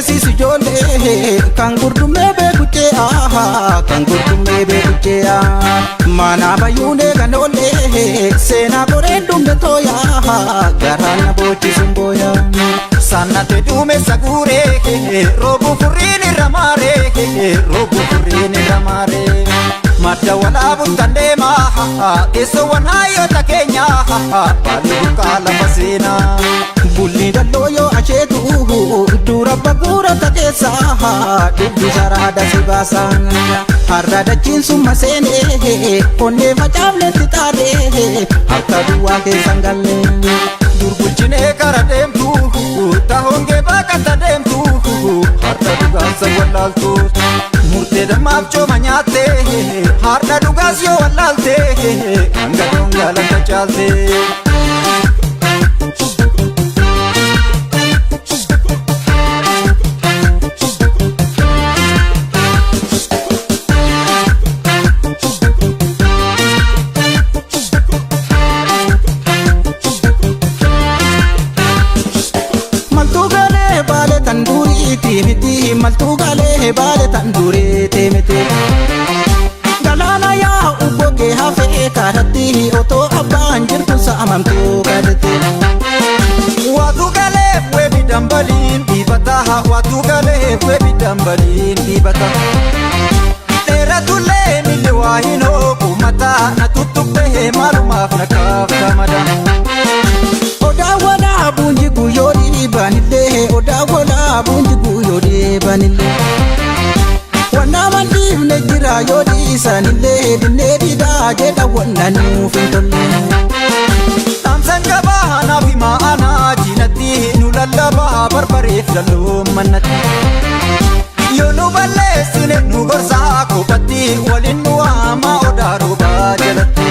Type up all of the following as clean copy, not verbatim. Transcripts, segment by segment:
Geesi sijole kangurdu mebe kuche kangurdu mebe kuche mana bayune ganole sena korendu metoya garana bochi sumboya sana te dume sagure robu furini ramare madda wala butandema eso wanayo takenya balu kala pasina bulli dalloyo achetu dura bagura takesa dubbi sarada sibasa harada chinsu masene onne facamne titare harta duwa ke sangalle durbulchine karademtu tahonge bakata demtu harta duwa sawalaltu murte damab choma nyate harta duwa yo walalte anga donga la chalte maltugale bale tandure temete galana ya uboke hafe karati oto abanjir kusa amamtu kadete watugale webi dambalin ibata watugale webi dambalin ibata teratule milwahino kumata natutube marumaf nakafamada odawala bunji guyori banile odawala bunji guyori banile wana mandi nejira yori sanile dinedi da jeda wana nufintolle tamsangaba na bima ana jinati nulallaba barbarif lalum manati yonu balle sine nugorsa kopati walinu ama odaru bajalati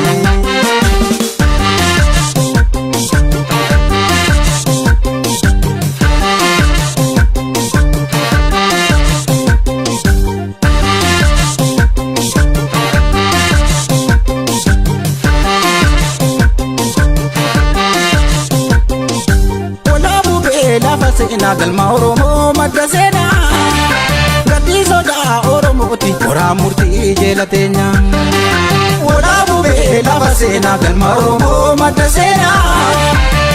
sena galma oromo madrasena gati soda oromo ti ora murti jelatenya ora bube lava sena galma oromo madrasena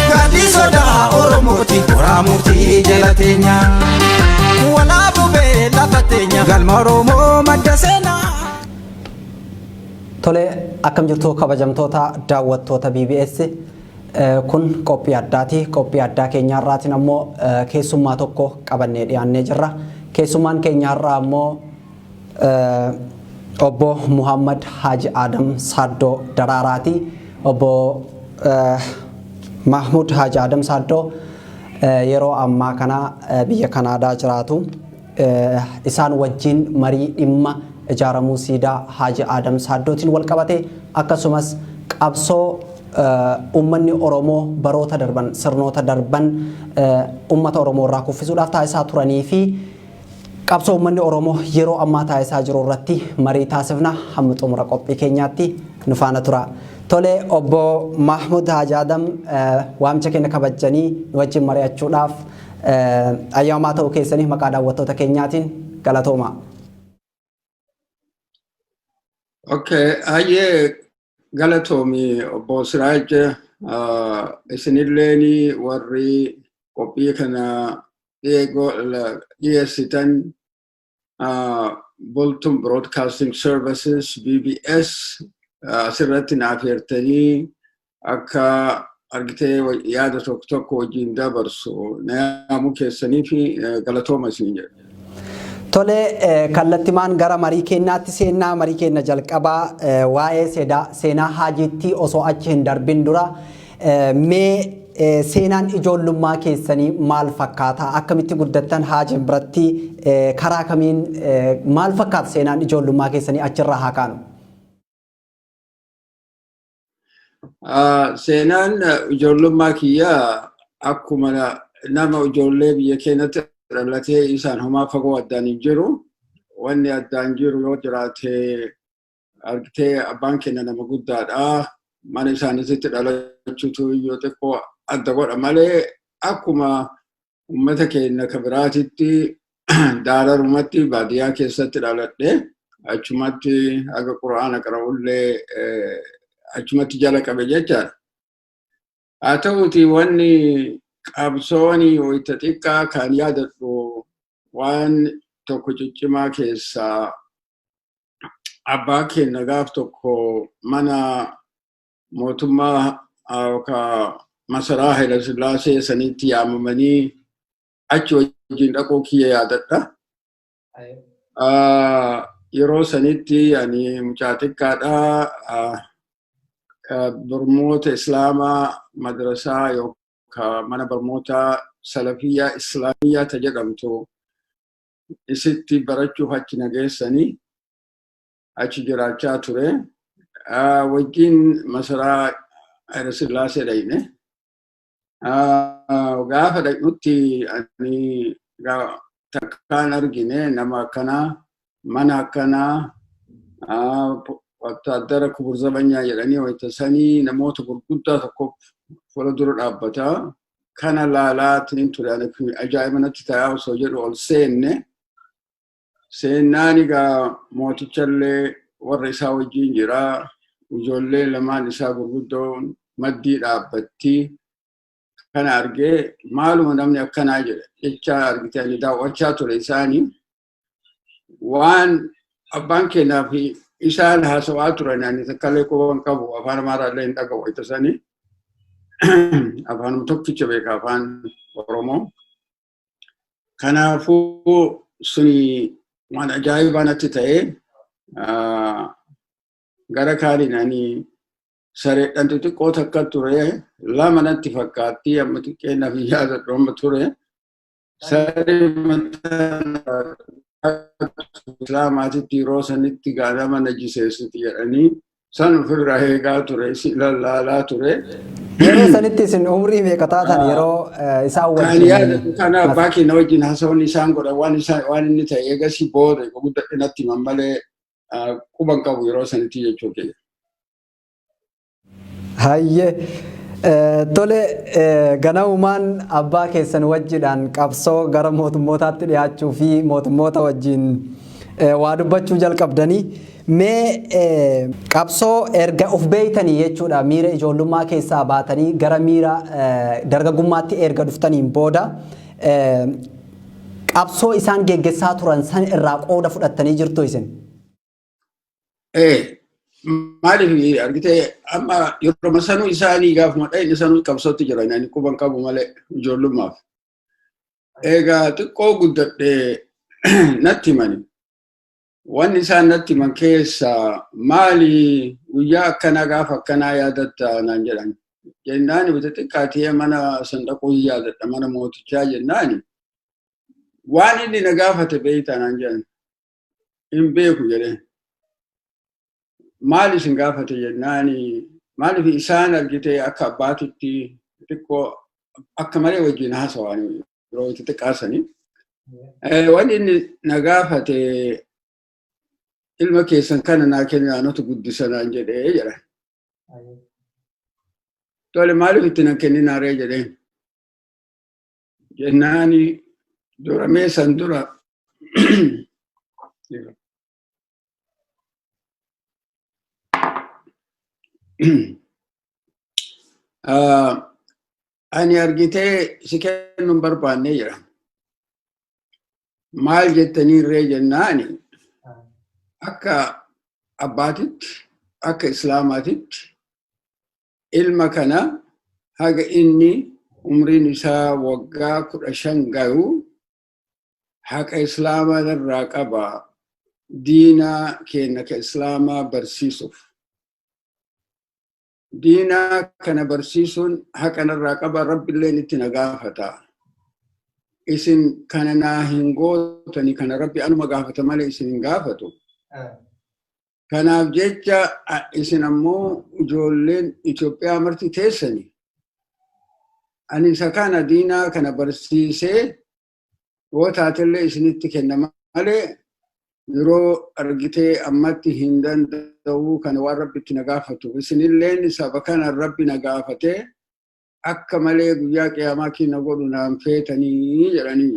gati soda oromo ti ora murti jelatenya ora bube lava tenya galma oromo madrasena tole akkam jirtu kabajamtoota daawwattoota BBS kun qophii addaa keenya irraatiin ammoo keessummaa tokko qabannee dhiyaannee jirra. Keessummaan keenya irraa ammoo obbo Muhammad Haji Adam Saddo Dararaati. Obbo Mahmud Haji Adam Saddo yeroo ammaa kana biyya Kanaadaa jiraatu. Isaan wajjin marii dhimma ijaaramuu siidaa Haji Adam Saddootiin wal qabate akkasumas qabsoo ummanni Oromoo baroota darban sirnoota darban ummata Oromoo irraa kuffisuudhaaf taasisaa turanii fi qabsoo ummanni Oromoo yeroo ammaa taasisaa jiru irratti marii taasifna hamma xumura qophii keenyaatti nu faana tura. Tole obbo Mahmud Haji Adam waamcha keenya kabajanii nu wajjin mari'achuudhaaf ayyaamaa ta'uu keessanii maqaa daawwattoota keenyaatiin galatooma. Okay, galatomi obbo Siraaj isinilleeni warri qophii kana dhiyeessitan Bolton Broadcasting Services BBS asirratti naaf hirtanii akka argitee yaada tokko tokko wajjin dabarsu naamu keessanii fi galatooma isin jedha. Tole kallattimaan gara marii keenyaatti seenaa marii keenya jalqabaa waa'ee seenaa haajiitti osoo achi hin darbin dura mee seenaan ijoollummaa keessanii maal fakkaata akkamitti guddattan haajiin biratti karaa kamiin maal fakkaata seenaan ijoollummaa keessanii achirraa haa kaanu? Seenaan ijoollummaa kiyyaa akkuma nama ijoollee biyya keenyatti dhalatee isaan homaa fagoo addaan hin jiru. Wanni addaan jiru yoo jiraate argitee abbaan keenya nama guddaadha. Mana isaaniitti dhalachuutu yoo xiqqoo adda godha malee akkuma uummata keenya kan biraatitti daararumatti baadiyyaa keessatti dhaladhe achumatti aga quraana qara'ullee achumatti jala qabe jechaadha. Haa ta'uuti wanni qabsooni wayita xiqqaa kan yaadadhu waan tokko ciccimaa keessaa abbaa keenya gaaf tokko mana mootummaa yookaan masaraa Haayile Sillaasee sanitti yaamamanii achi wajjin dhaquu kiyya yaadadha. Yeroo sanitti ani mucaa xiqqaadha. Barnoota Islaamaa madrasaa yookaan mana barnoota salafiyyaa Islaamiyyaa ta jedhamtu isitti barachuuf achi nageessanii achi jiraachaa ture. Wajjin masaraa Haayile Sillaasee dhayne. Gaafa dhaqnutti ani takkaan argine nama akkanaa mana akkanaa wattaaddara kubur zabanyaa jedhanii wayita sanii namoota gurguddaa tokko fuula dura dhaabbataa kana laalaatiin ture. Ajaa'iba natti ta'aa osoo jedhu ol seenne seennaan egaa mootichallee warra isaa wajjin jiraa ijoollee lamaan isaa gurguddoon maddii dhaabbattii kana argee maaluma namni akkanaa jedhe jechaa argite ani daawwachaa ture isaanii waan abbaan keenyaa fi isaan haasawaa turan ani takkalee quban qabu afaan Amaaraallee hin dhaga'u wayita sanii afaanuma tokkicha beeka afaan Oromoo. Kanaafuu suni waan ajaa'ibaa natti ta'ee gara kaaniin ani sareedhaan xixiqqoo takka ture lama natti fakkaatti amma xiqqeennaaf yaadadhu amma ture saree Islaamaatitti yeroo sanitti ganama najiseessiti jedhanii san ofirraa eegaa ture lallaalaa ture. Yeroo sanitti isin umrii meeqa taatan yeroo isaan wajjin? Kan yaadatu kana abbaa keenya wajjin haasawni isaan godhan waan inni ta'e eegasii booda guddadhe natti himan malee quban qabu yeroo sanitti jechuu keenya. Hayyee tole ganamumaan abbaa keessan wajjidhaan qabsoo gara mootummootaatti dhiyaachuu fi mootummoota wajjin waa dubbachuu jalqabdanii mee qabsoo erga of beeytanii jechuudha miira ijoollummaa keessaa baatanii gara miira dargaggummaatti erga dhuftaniin booda qabsoo isaan geggeessaa turan san irraa qooda fudhattanii jirtu isin? Maaliif argitee amma yeroo sanuu isaanii gaafuma dhayne sanuu qabsootti jiran ani quban qabu malee ijoollummaaf. Egaa xiqqoo guddadhee natti himani. Wanni isaan natti himan keessaa maali guyyaa akkanaa gaafa akkanaa yaadatta naan jedhan. Jennaani bita xiqqaatee mana sandaquu yaadadha mana mootichaa jennaani. Waan inni na gaafate beeyta naan jedhan. Hin beeku jedhee. Maali isin gaafate jennaani maaliif isaan argitee akka abbaatitti xiqqoo akka malee wajjin haasawanii yeroo itti xiqqaasanii. Wanni inni na gaafate ilma keessan kana naa kennaa nuti guddisanaan jedhee jedhan. Tole maaliif itti na kenninaaree jedheen. Jennaani dura meesan dura ani argitee si kennuun barbaanne jedha. Maal jettaniirree jennaani akka abbaatitti akka islaamaatitti ilma kana haga inni umriin isaa waggaa 15 ga'u haqa islaamaa irraa qaba diina keenya ka islaamaa barsiisuuf. Diina kana barsiisuun haqanarraa qaba rabbiilleen itti na gaafata. Isin kana naa hin gootani kana rabbi anuma gaafata malee isin hin gaafatu. Kanaaf jecha isin ammoo ijoolleen Itoophiyaa marti teessani. Ani isa kana diina kana barsiisee yoo taatellee isinitti kenna malee yeroo argitee ammatti hin danda'u kana waan rabbitti na gaafatu. Isinilleen saba kana rabbi na gaafatee akka malee guyyaa qiyaamaa kina godhu naan feetanii jedhanii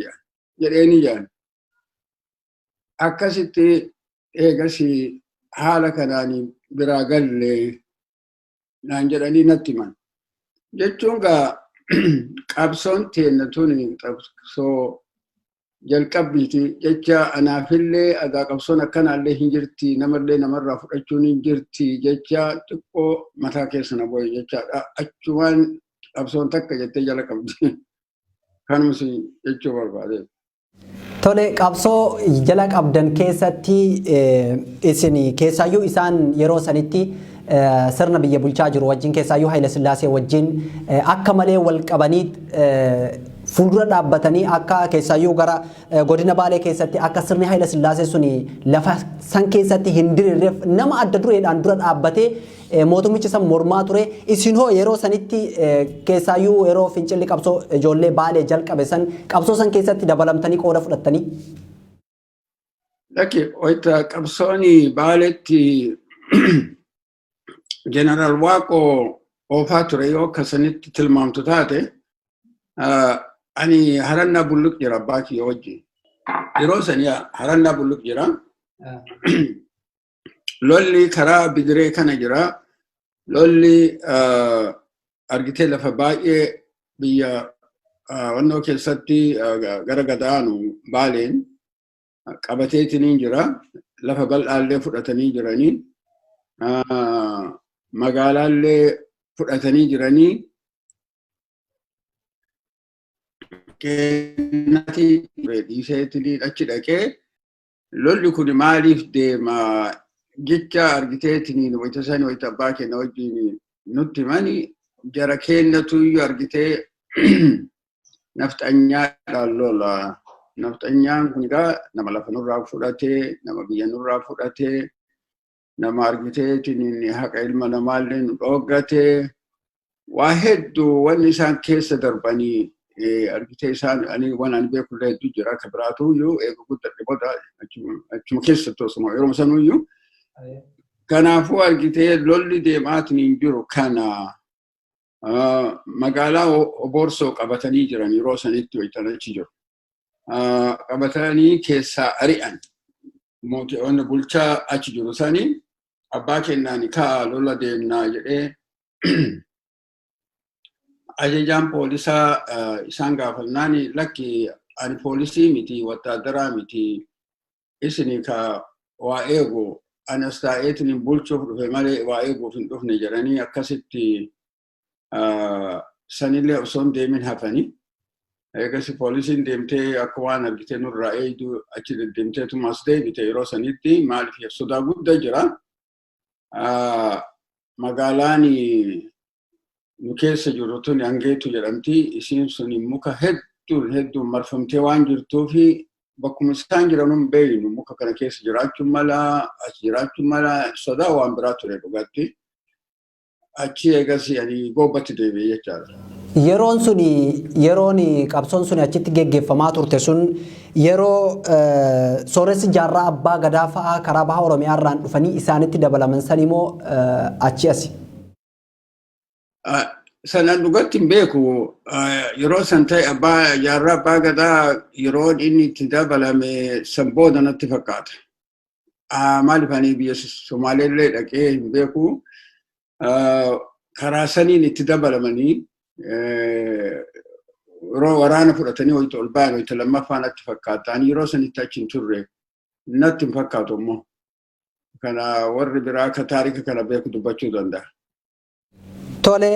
jedheeni jedhan. akkasitti eegasi haala kanaanii biraa galle naan jedhanii natti himan. Jechuun gaa qabsoon teenna tuni qabsoo jalqabbiiti jecha anaafillee agaa qabsoon akkanaallee hin jirti namallee namarraa fudhachuun hin jirti jecha xiqqoo mataa keessa na bu'e jechaadha. Achumaan qabsoon takka jettee jala qabdi. Kanumas jechuu barbaade. Tole qabsoo jala qabdan keessatti isin keessaayyuu isaan yeroo sanitti sirna biyya bulchaa jiru wajjin keessaayyuu Haile Sillaasee wajjin akka malee wal qabanii fuuldura dhaabbatanii akka keessaayyuu gara godina Baalee keessatti akka sirni Haile Sillaasee suni lafa san keessatti hin diriirreef nama adda dureedhaan dura dhaabbatee mootummichi san mormaa ture. Isin hoo yeroo sanitti keessaayyuu yeroo fincilli qabsoo ijoollee Baalee jalqabe san qabsoo san keessatti dabalamtanii qooda fudhattanii? Lakki wayita qabsooni Baaleetti General Waaqoo oofaa ture yoo akkasanitti tilmaamtu taate ani harannaa bulluq jira abbaa kiyya wajjin. Yeroo sanii harannaa bulluq jira. Lolli karaa bidiree kana jira. Lolli argitee lafa baay'ee biyya wannoo keessatti gara gadaanu Baaleen qabateetiniin jira. Lafa bal'aallee fudhatanii jiranii. Magaalaallee fudhatanii jiranii. Keenyatti dhiiseetii achi dhaqee lolli kun maaliif deema jecha argiteetiin wayita sanii wayita abbaa keenya wajjin nutti himani jara keenyatu iyyuu argitee nafxanyaadhaan lola. Nafxanyaan kun egaa nama lafa nurraa fudhatee nama biyya nurraa fudhatee nama argiteetiin haqa ilma namaallee nu dhooggatee waa hedduu wanni isaan keessa darbanii argitee isaan ani waan ani beekullee hedduu jira akka biraatuyyuu eega guddadhe booda achuma keessatti osuma yeroo sanuyyuu. Kanaafuu argitee lolli deemaatiin hin jiru kana magaalaa Oboorsoo qabatanii jiran yeroo sanitti wayitan achi jiru. Qabatanii keessaa ari'an mootii bulchaa achi jiru sanii abbaa kennaan kaa lola deemnaa jedhee ajajaan poolisaa isaan gaafannaan lakki ani poolisii miti wattaadaraa miti isini ka waa eegu anas taa'eetiin bulchuuf dhufe malee waa eeguuf hin dhufne jedhanii akkasitti sanillee osoo hin deemin hafanii. Eegasi poolisiin deemtee akka waan argitee nurraa eegdu achi deemteetumas deebite yeroo sanitti maaliif sodaa guddaa jira. Magaalaan nu keessa jiru tuni Hangeetu jedhamti. Isiin suni muka hedduun marfamtee waan jirtuufi bakkuma isaan jiran hin beeknu muka kana keessa jiraachuun mala achi jiraachuun mala sodaa waan biraa ture dhugaatti. Achi eegasi ani gobbatti deebi'ee jechaadha. Yeroon qabsoon suni achitti geggeeffamaa turte sun yeroo sooressi jaarraa abbaa gadaa fa'aa karaa baha Oromiyaa irraan dhufanii isaanitti dabalaman san immoo achi asi. Sanaan dhugatti hin beeku yeroo san ta'e jaarraa abbaa gadaa yeroo inni itti dabalame san booda natti fakkaata. Maaliif ani biyya Somaaleellee dhaqee hin beeku karaa saniin itti dabalamanii yeroo waraana fudhatanii wayita ol ba'an wayita lammaffaa natti fakkaata. Ani yeroo sanitti achi hin turre natti hin fakkaatu immoo. Kana warri biraa akka taarika kana beeku dubbachuu danda'a. Tole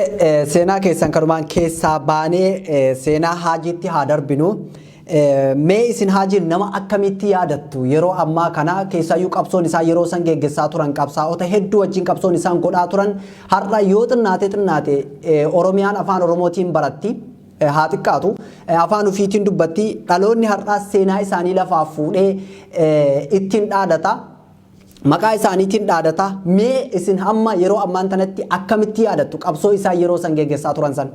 seenaa keessan kanumaan keessaa baanee seenaa haajiitti haa darbinu. Mee isin haajiin nama akkamitti yaadattu yeroo ammaa kana keessaayyuu qabsoon isaa yeroo san geggeessaa turan qabsaa'ota hedduu wajjin qabsoon isaan godhaa turan har'a yoo xinnaate Oromiyaan afaan Oromootiin baratti haa xiqqaatu afaan ufiitiin dubbatti dhaloonni har'aa seenaa isaanii lafaa fuudhee ittiin dhaadata maqaa isaaniitiin dhaadata. Mee isin hamma yeroo ammaan tanatti akkamitti yaadattu qabsoo isaa yeroo san geggeessaa turan san?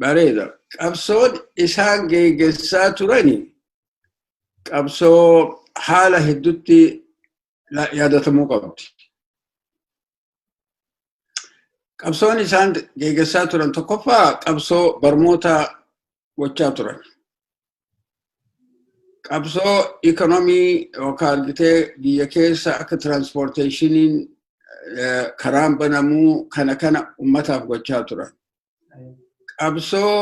Bareeda. Qabsoon isaan geggeessaa turani qabsoo haala hedduutti yaadatamuu qabdi. Qabsoon isaan geggeessaa turan tokkoffaa qabsoo barmoota gochaa turan. qabsoo economy yookaan argitee biyya keessa akka transportationiin karaan banamuu kana ummataaf gochaa turan. Qabsoo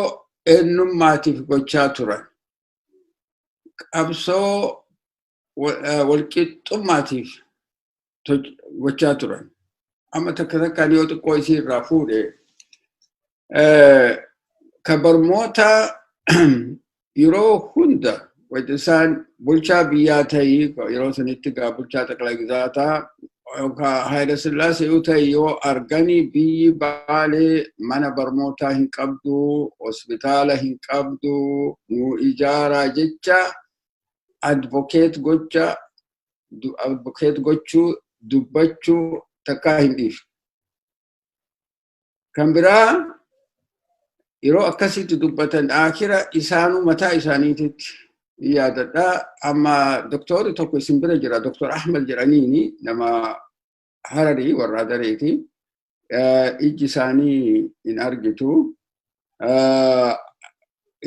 eenyummaatiif gochaa turan. Qabsoo walqixxummaatiif gochaa turan. Amma takkaan yoo xiqqoo isii irraa fuudhe ka barmoota yeroo hunda wajjisaan bulchaa biyyaa ta'ii yeroo sanitti gaa bulchaa xaqilaa gizaataa yookaan Haayila Sillaasee yoo ta'e yoo arganii biyyi Baalee mana barmootaa hin qabdu, hospitaala hin qabdu, nu ijaaraa jecha advocate gochuu dubbachuu takkaa hin dhiifne. Kan biraa yeroo akkasitti dubbatan akira isaanuu mataa isaaniititti yaadadha. Amma doktorri tokko isin bira jira, Dr. Ahmed jedhaniini nama Hararii warra dareeti. Ijji isaanii hin argitu.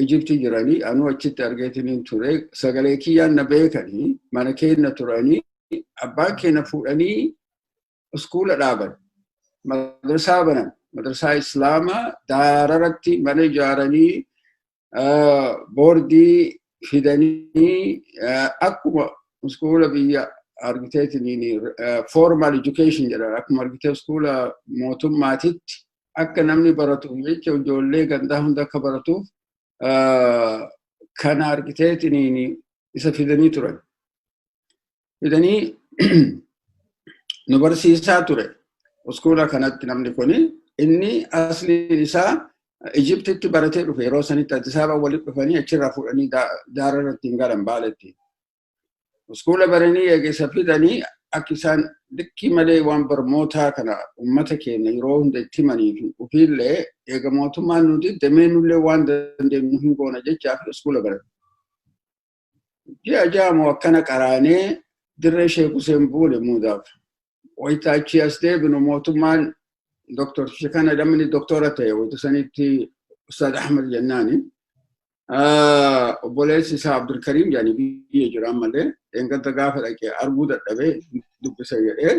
Ijipti jiranii, anuu achitti argeetiniin ture. Sagalee kiyyaan na beekanii, mana keenya turanii, abbaan keenya fuudhanii iskuula dhaaban. Madrasaa banan. Madrasaa Islaamaa daararatti mana ijaaranii boordii fidanii akkuma iskuula biyya argiteetiniin formal education jedhan akkuma argitee iskuula mootummaatitti akka namni baratuuf jecha ijoollee gandaa hunda akka baratuuf kana argiteetiniin isa fidanii turan. Fidanii nu barsiisaa ture. Iskuula kanatti namni kuni inni asliin isaa Ijiptitti baratee dhufe yeroo sanitti Addis Ababa walitti dhufanii achirraa fuudhanii daararratti hin galan Baaleetti. Iskuula baranii eegisa fidanii akka isaan likkii malee waan barmootaa kana ummata keenya yeroo hunda itti himanii fi ofiillee eega mootummaan nuti dameenullee waan dandeenyu hin goona jechaaf iskuula barate. Ji'a jaamoo akkana qaraanee dirree Sheek Huseen Buule muudaaf. Wayitaachi as deebinu mootummaan Dr. Shekana damni doktora ta'e wayita sanitti Ustaad Ahmed jennaani. Obboleessi isaa Abdulkarim jedhanii biyya jiran malee eeganta gaafa dhaqee arguu dadhabee dubbisa jedhee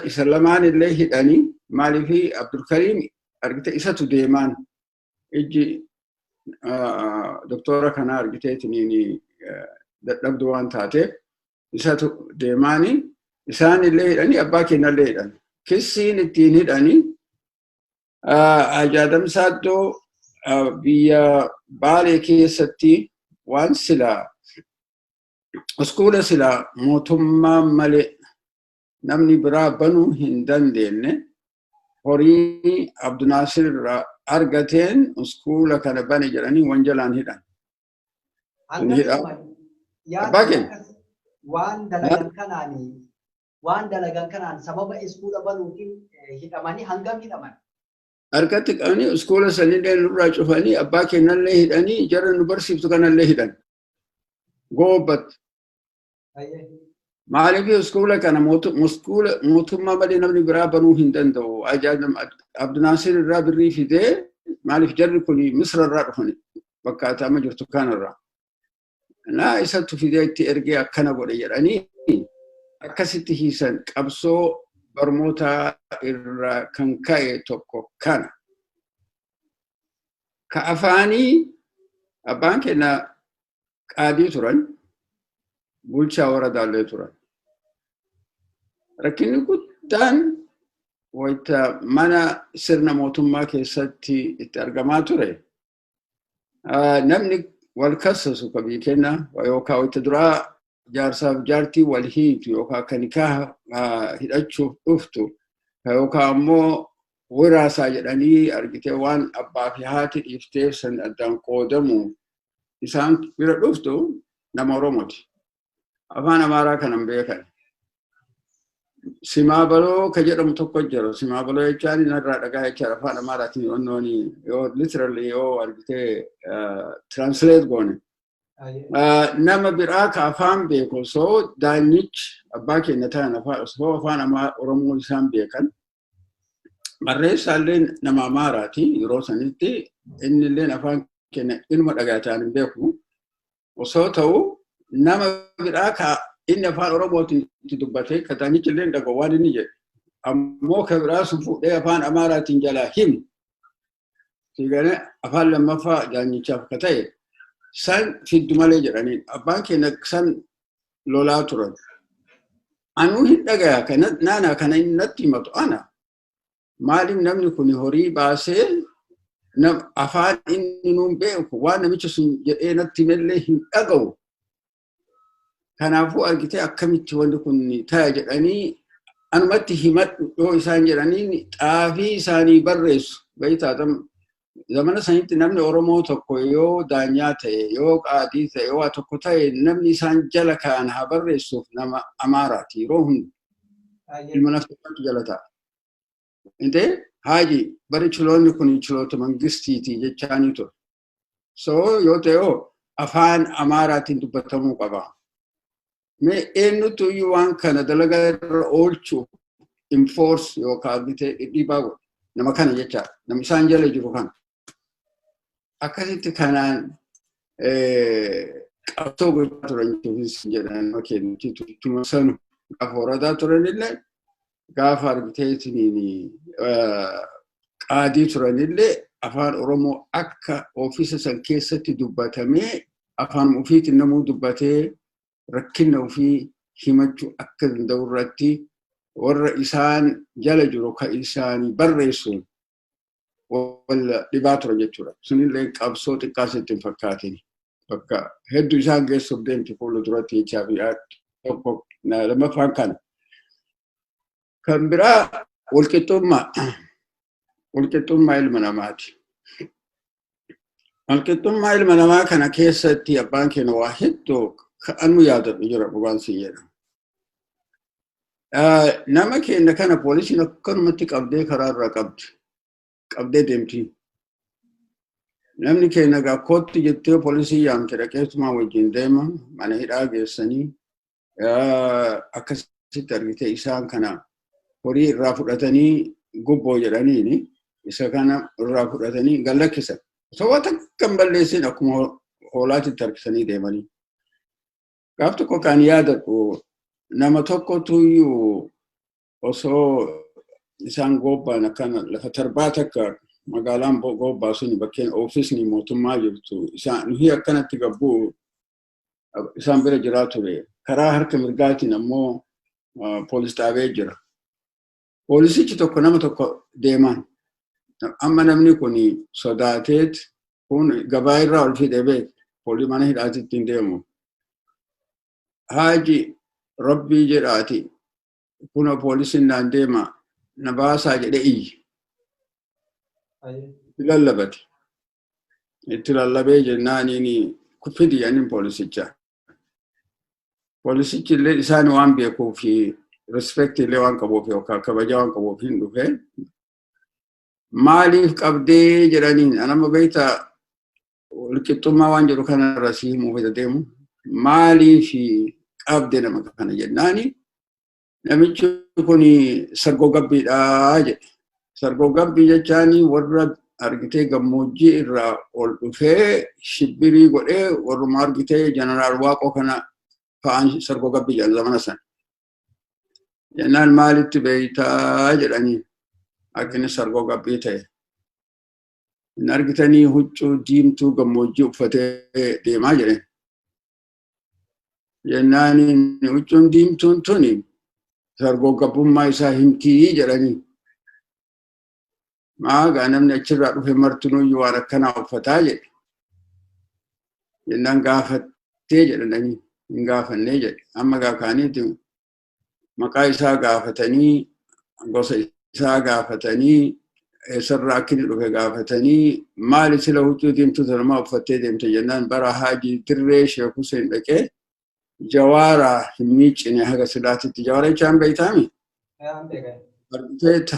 isa lamaan illee hidhanii maaliifi Abdulkarim argite isatu deemaan ijji doktora kana argiteetiniin dadhabdu waan taateef isatu deemaanii isaan illee hidhanii abbaa keenya illee hidhan. Kissiin ittiin hidhanii ajaadamsaaddoo biyya Baalee keessatti waan silaa iskuula silaa mootummaa malee namni biraa banuu hin dandeenye horii Abdunaasir irraa argateen iskuula kana bane jedhanii wanjalaan hidhan. Abbaa keenya. Waan dalagan kanaan sababa iskuula banuutiin hidhamanii hangam hidhaman? Harkatti qabanii iskuula sanillee nurraa cufanii abbaa keenyallee hidhanii jara nu barsiiftu kanallee hidhan. Goobbat. Maaliif iskuula kana mootummaa malee namni biraa banuu hin danda'u. Abdunaasir irraa birrii fidee maaliif jarri kun Misra irraa dhufani bakka ati amma jirtu kanarraa. Naa isattu fidee itti ergee akkana godhe jedhanii akkasitti hiisan qabsoo barmootaa irraa kan ka'e tokko kana. Ka afaanii abbaan keenya qaadii turan, bulchaa waradaallee turan. Rakkinni guddaan wayita mana sirna mootummaa keessatti itti argamaa ture. Namni wal kassasu ka biyya keenya yookaan wayita duraa jaarsaaf jaartii wal hiitu yookaan kan nikaa hidhachuuf dhuftu yookaan ammoo wiraasaa jedhanii argitee waan abbaa fi haati dhiifteef san addaan qoodamu isaan bira dhuftu nama Oromooti. Afaan Amaaraa kanan beekan. Simaabaloo ka jedhamu tokko jira. Simaabaloo jechaan narraa dhagaa jechaan afaan Amaaraatiin onnooni yoo literally yoo argitee translate goone. Nama biraa ka afaan beeku osoo daanyichi abbaa keenya ta'an osoo afaan Oromoo isaan beekan. Barreessaallee nama Amaaraati yeroo sanitti innillee afaan keenya ilma dhagaataan hin beeku. Osoo ta'u nama biraa ka inni afaan Oromootiin itti dubbatee kataanichi illee dhagoo waan inni jedhe. Ammoo ka biraa sun fuudhee afaan Amaaraatiin jalaa himu. Sigane afaan lammaffaa jaanyichaaf ka ta'e san fiddu malee jedhanii abbaan keenya san lolaa turan. Anuu hin dhagaya naana kana inni natti himatu ana. Maaliif namni kun horii baasee afaan inni nuun beeku waan namicha sun jedhee natti himellee hin dhaga'u. Kanaafuu argitee akkamitti wanti kun ta'a jedhanii anumatti himadhu yoo isaan jedhanii xaafii isaanii barreessu. Bayitaatam zamana sanitti namni Oromoo tokko yoo daanyaa ta'e yoo qaadii ta'e yoo tokko ta'e namni isaan jala kaa'an haa barreessuuf nama Amaaraati yeroo hundi. Ilma nafti jala ta'a. Intee haaji bari chiloonni kun chiloota mangistiiti jechaanii ture. So yoo ta'e afaan Amaaraatiin dubbatamuu qaba. Mee eenyutu iyyuu waan kana dalagaa irra oolchuu enforce yookaan bitee dhibaa godhu nama kana jecha nama isaan jala jiru kana. Akkasitti kanaan qabsoo gochaa turan jedhan makeenitti tuma sanu gaafa horataa turanillee gaafa argiteetiniin qaadii turanillee afaan Oromoo akka ofiisa san keessatti dubbatamee afaan ofiitiin namuu dubbatee rakkina ofii himachuu akka danda'u irratti warra isaan jala jiru ka isaanii barreessuun wal dhibaa tura jechuudha. Sunillee qabsoo xiqqaasitti hin fakkaatin. Bakka hedduu isaan geessuuf deemti fuula duratti jechaa fi tokko lammaffaan kana. Kan biraa walqixxummaa ilma namaati. Walqixxummaa ilma namaa kana keessatti abbaan keenya waa hedduu kan nu yaadadhu jira dhugaan si jedha. Nama keenya kana poolisiin akkanumatti qabdee karaa irraa qabdee deemti. Namni keenya gaa kootti jettee poolisii yaamte dhaqeessumaa wajjin deema mana hidhaa geessanii akkasitti argitee isaan kana horii irraa fudhatanii gubboo jedhaniini isa kana irraa fudhatanii gallakkisan. Osoo waan takkan balleessin akkuma hoolaatitti harkisanii deemanii. Gaaf tokko kan yaadadhu nama tokkotu iyyuu osoo isaan gobbaan akkana lafa tarbaa takka magaalaan gobbaa suni bakkeen oofisni mootummaa jirtu isaan nuyi akkanatti gabbuu isaan bira jiraa ture. Karaa harka mirgaatiin ammoo poolis dhaabee jira. Poolisichi tokko nama tokko deeman. Amma namni kun sodaateet kun gabaa irraa ol fidee beek poolisii mana hidhaatitti hin deemu. Haaji Rabbii jedhaati kuna poolisiin naan deema na baasaa jedhe iyyi. Itti lallabate. Itti lallabee jennaaniini kuffidi yaaniin poolisicha. Poolisichi illee isaan waan beekuu fi respect illee waan qabuuf yookaan kabajaa waan qabuuf hin dhufe. Maaliif qabdee jedhaniin anama beektaa walqixxummaa waan jedhu kanarra si himuuf deemu. Maaliif qabdee nama kana jennaani namichi kun sargoo gabbiidhaa jedhe. Sargoo gabbii jechaanii warra argitee gammoojjii irraa ol dhufee shibbirii godhee warruma argitee jeneraal Waaqoo kana fa'aan sargoo gabbii jedhan zamana sana. Jennaan maalitti beektaa jedhanii akkini sargoo gabbii ta'e. Hin argitanii huccuu diimtuu gammoojjii uffatee deemaa jedhe. Jennaani huccuun diimtuun tuni sargoo gabbummaa isaa himtii jedhanii. Maagaa namni achirraa dhufe martinuyyuu waan akkanaa uffataa jedhe. Jennaan gaafattee jedhanii hin gaafannee jedhe. Amma gaakaaniiti maqaa isaa gaafatanii gosa isaa gaafatanii eessarraa akkini dhufe gaafatanii maali sila huccuu diimtuu namaa uffattee deemte jennaan bara Haajii Dirree Sheek Huseen dhaqee Jawaara hin miicine haga silaatitti jawaara jechaan beektaami? Barteeta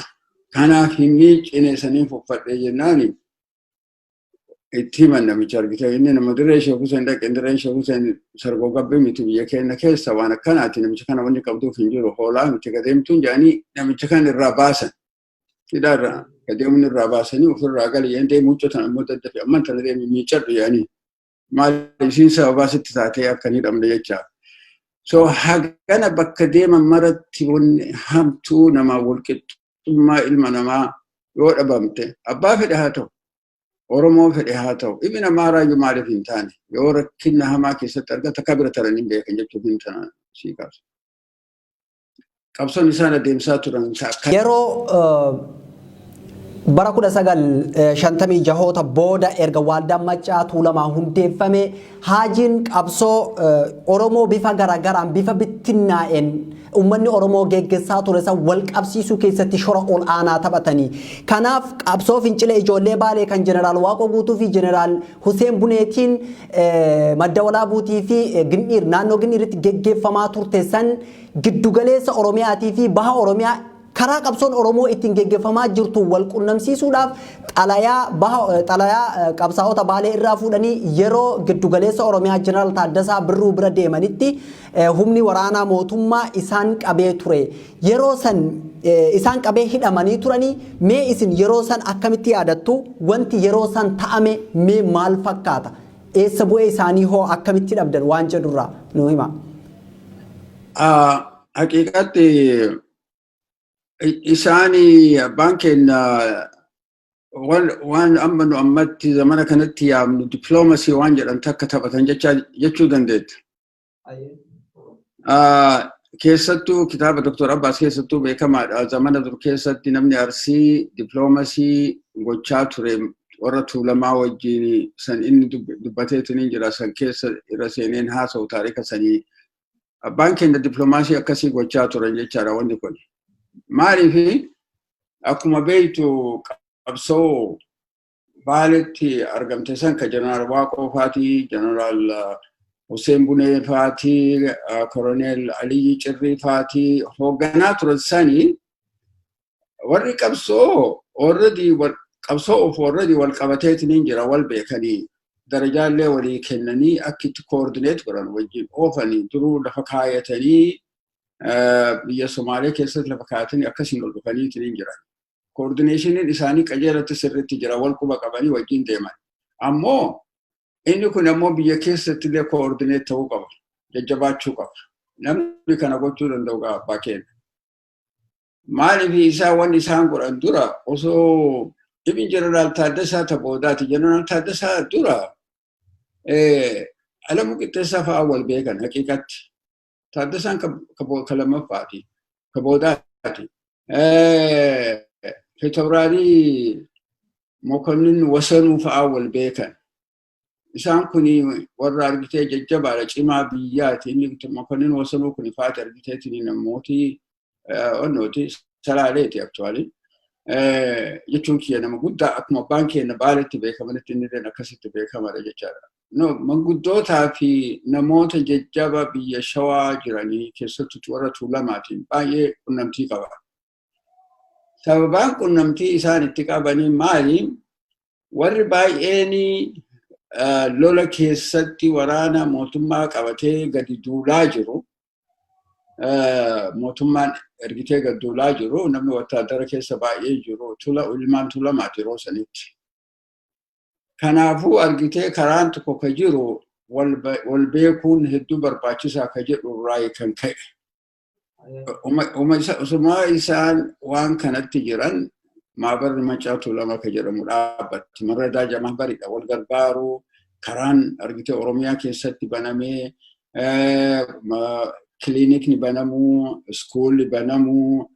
kanaaf hin miicine saniif uffadhee jennaani itti himan namicha argite inni nama Dirree Sheek Huseen dhaqe Dirree Sheek Huseen sargoo gabbii miti biyya keenya keessa waan akkanaati namicha kana wanni qabduuf hin jiru hoolaa miti gadeemtuun jedhanii namicha kana irraa baasan. Tidara kadeemun irraa baasanii ofirraa galee yandee muccotan ammoo daddafe amman tana deemi miicadhu yaanii maal isiin sababaa sitti taatee akkanii dhamne jecha. So hagana bakka deeman maratti wanni hamtuu namaa walqixxummaa ilma namaa yoo dhabamte abbaa fedhe haa ta'u Oromoo fedhe haa ta'u ilmi namaa raayyuu maaliif hin taane yoo rakkinna hamaa keessatti argata akka bira taranii beekan jechuuf hin tana sii kaasa. Qabsoon isaan adeemsaa turan yeroo bara 1956 booda erga waldaan Maccaa Tuulamaa hundeeffame haajiin qabsoo Oromoo bifa garagaraan bifa bittinnaa'een ummanni Oromoo geggeessaa ture san wal qabsiisuu keessatti shora ol aanaa taphatanii kanaaf qabsoo fincilee ijoollee Baalee kan jeneraal Waaqoo Guutuu fi jeneraal Huseen Buneetiin madda walaabuutii fi Gindiir naannoo Gindiiritti geggeeffamaa turte san giddugaleessa Oromiyaatii fi baha Oromiyaa karaa qabsoon Oromoo ittiin geggeeffamaa jirtu wal qunnamsiisuudhaaf xalayaa qabsaa'ota Baalee irraa fuudhanii yeroo giddugaleessa Oromiyaa jeneraal Taaddasaa Birruu bira deemanitti humni waraanaa mootummaa isaan qabee ture yeroo san isaan qabee hidhamanii turanii mee isin yeroo san akkamitti yaadattu wanti yeroo san ta'ame mee maal fakkaata eessa bu'ee isaanii hoo akkamitti dhabdan waan jedhurraa nu hima. Haqiiqatti isaani banken waan amma nu ammatti zamana kanatti yaamnu diplomacy waan jedhan takka taphatan jechuu dandeetta. Keessattuu kitaaba Dr. Abbaas keessattuu beekamaadha. Zamana dur keessatti namni Arsii diplomacy gochaa ture warra Tuulamaa wajjin san inni dubbateetiin jira san keessa irra seeneen haasa'u taarika sanii banken diplomacy akkasii gochaa turan jechaadha wanni kun. Maaliifi akkuma beektu qabsoo Baaleetti argamte san ka jeneraal Waaqoo faatii jeneraal Huseen Bunee faatii Koroneel Aliyyi Cirrii faatii hoogganaa turan sanii warri qabsoo already wal qabateetiin jira wal beekanii darajaalee walii kennanii akkitti coordinate godhan wajjin oofanii duruu lafa kaayatanii biyya Somaalee keessatti lafa kaayatanii akkasiin ol dhufaniitiin jiran. Coordinationin isaanii qajeelatti sirriitti jira wal quba qabanii wajjin deeman. Ammoo inni kun ammoo biyya keessatti illee coordinate ta'uu qaba. Jajjabaachuu qaba. Namni kana gochuu danda'u abbaa keenya. Maaliif isaa wanni isaan godhan dura osoo ibin jeneraal Taaddasaa Taboodaati jeneraal Taaddasaa dura Alamuu Qixxeessaa fa'aa wal beekan haqiiqatti. Taaddasaan ka lammaffaati ka boodaati. Feetoobraalii Mokonnin Wasanuu fa'aa wal beekan. Isaan kuni warra argitee jajjabaadha cimaa biyyaati. Inni Mokonnin Wasanuu kuni faati argiteetiin namooti onnooti salaaleeti aktuwaali. Jechuun kiyya nama guddaa akkuma abbaan keenya Baaleetti beekamanitti inni illee akkasitti beekamadha jechaadha. No, manguddootaa fi namoota jajjaba biyya Shawaa jiranii keessattuu warra Tuulamaatiin baay'ee qunnamtii qaba. Sababaan qunnamtii isaan itti qabanii maali? Warri baay'een lola keessatti waraana mootummaa qabatee gadi duulaa jiru. Mootummaan ergitee gadi duulaa jiru. Namni wattaadara keessa baay'ee jiru. Ilmaan Tuulamaati yeroo sanitti. Kanaafuu argitee karaan tokko ka jiru wal beekuun hedduu barbaachisaa ka jedhu irraa kan ka'e. Usumaa isaan waan kanatti jiran maabarri Maccaa Tuulamaa ka jedhamu dhaabbatti. Marradaa Jamaa Bariidha wal gargaaru karaan argitee Oromiyaa keessatti banamee kiliinikni banamuu, iskuulli banamuu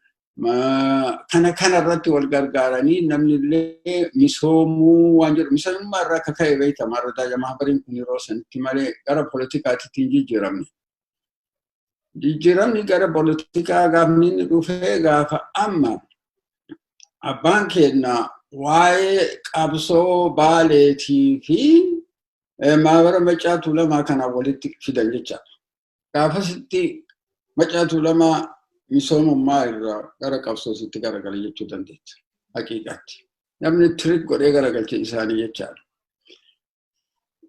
kana irratti wal gargaaranii namni illee misoomuu waan jedhu misoomummaa irraa akka ka'e beekama. Marradaa Jamaa Bariin kun yeroo sanitti malee gara poolitikaatti hin jijjiiramne. Jijjiiramni gara poolitikaa gaafni inni dhufee gaafa amma abbaan keenya waa'ee qabsoo Baaleetii fi maabara Maccaa Tuulamaa kana walitti fidan jechaadha. Gaafasitti Maccaa Tuulamaa misoomummaa irraa gara qabsoositti garagala jechuu dandeetta. Haqiiqatti. Namni tirik godhee garagalche isaanii jechaadha.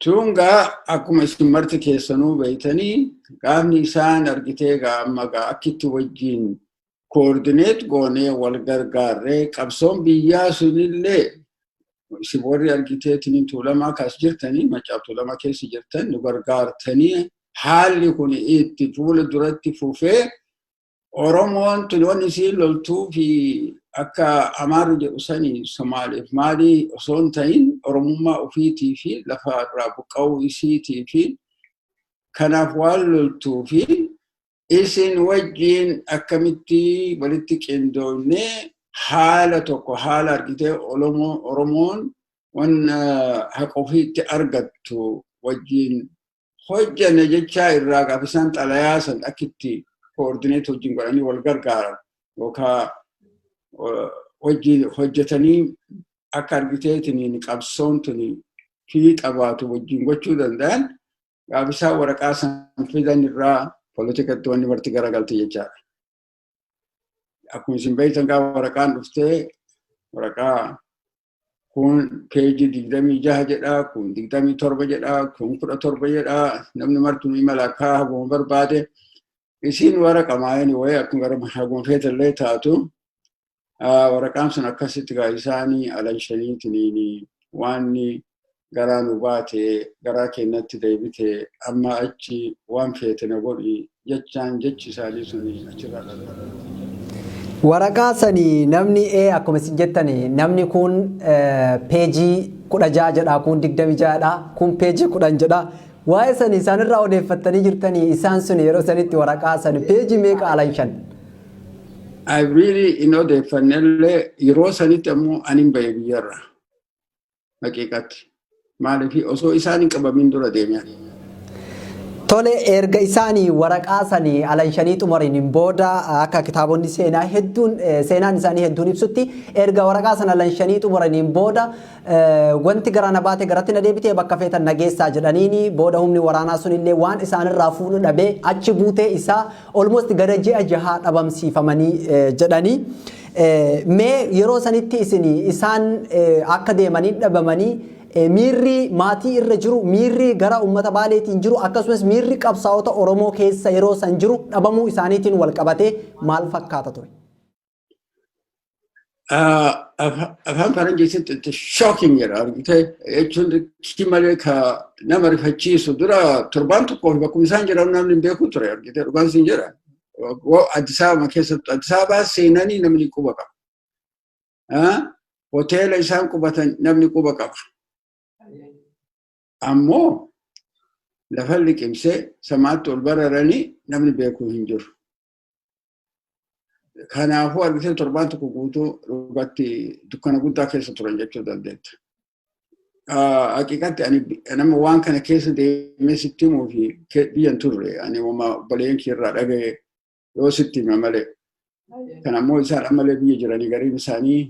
Tungaa akkuma isin marti keessanuu beeytanii gaafni isaan argitee amma akkitti wajjin koordineet goonee wal gargaarree qabsoon biyyaa sunillee si warri argiteetiin tuulamaa kaas jirtanii macaaf tuulamaa keessa jirtan nu gargaartanii haalli kun itti fuula duratti fufee Oromoon tuloon isii loltuu fi akka Amaaru jedhu sanii Somaaliif maalii osoo hin ta'in Oromummaa ofiitii fi lafa irraa buqqa'uu isiitii fi kanaaf waan loltuu fi isin wajjin akkamitti walitti qindoomnee haala tokko haala argitee Oromoon waan haqa ofiitti argattu wajjin hojjanne jechaa irraa gaafisaan xalayaa san akkitti koordineet wajjin godhanii wal gargaaran yookaan wajjin hojjetanii akka argiteetiin qabsoon tuni fi qabaatu wajjin gochuu danda'an gaafisaa waraqaa san fidan irraa politikatti wanni barti garagalte jechaadha. Akkuma isin beektan gaafa waraqaan dhuftee waraqaa kun peejii 26 jedha kun 27 jedha kun 17 jedha namni martuu imala akka haguma barbaade isin waraqa maayini waye akkuma gara haguma feetallee taatu waraqaan sun akkasitti gaa isaanii alanshaniitiin waanni garaa nu baate garaa keenyatti deebite amma achi waan feete na godhi jechaan jechi isaanii suni achirraa dhalata. Waraqaa sanii namni akkuma isin jettani namni kun peejii 16 jedha kun 26 dha kun peejii 10 jedha waa'ee sanii isaanirraa odeeffattanii jirtanii isaan sun yeroo sanitti waraqaa sanii peejii meeqa alanshan? I really odeeffannellee yeroo sanitti ammoo anin bahe biyyarra haqiiqatti maaliif osoo isaan hin qabamin dura deeman. Tole erga isaanii waraqaa sanii alanshanii xumuraniin booda akka kitaabonni seenaan isaanii hedduun ibsutti erga waraqaa sana alanshanii xumuraniin booda wanti garaa na baate garatti na deebitee bakka feetan nageessaa jedhaniini booda humni waraanaa sunillee waan isaanirraa fuudhu dhabee achi buutee isaa almost gara ji'a 6 dhabamsiifamanii jedhanii mee yeroo sanitti isaan akka deemanii dhabamanii miirri maatii irra jiru miirri gara ummata baaleetiin jiru akkasumas miirri qabsaa'ota Oromoo keessa yeroo san jiru dhabamuu isaaniitiin wal qabatee maal fakkaata ture? Afaan Faranjiitti shocking jedha argitee jechuun kimalee ka nama rifachiisu dura torbaan tokkoo fi bakkuma isaan jiran namni hin beeku ture argitee dhugaan siin jedha. Addis Ababa keessatti Addis Ababaa seenanii namni quba qaba. Hoteela isaan qubatan namni quba qaba. Ammoo lafa liqimsee samaatti ol bararanii namni beekuu hin jiru. Kanaafuu argitee torbaan tokko guutuu dhugatti dukkana guddaa keessa turan jechuu dandeetta. Haqiiqatti ani nama waan kana keessa deemee sitti himuu fi biyyan turre ani obboleeyyan keerraa dhagaye yoo sitti hima malee. Kanammoo isaan ammallee biyya jiranii gariin isaanii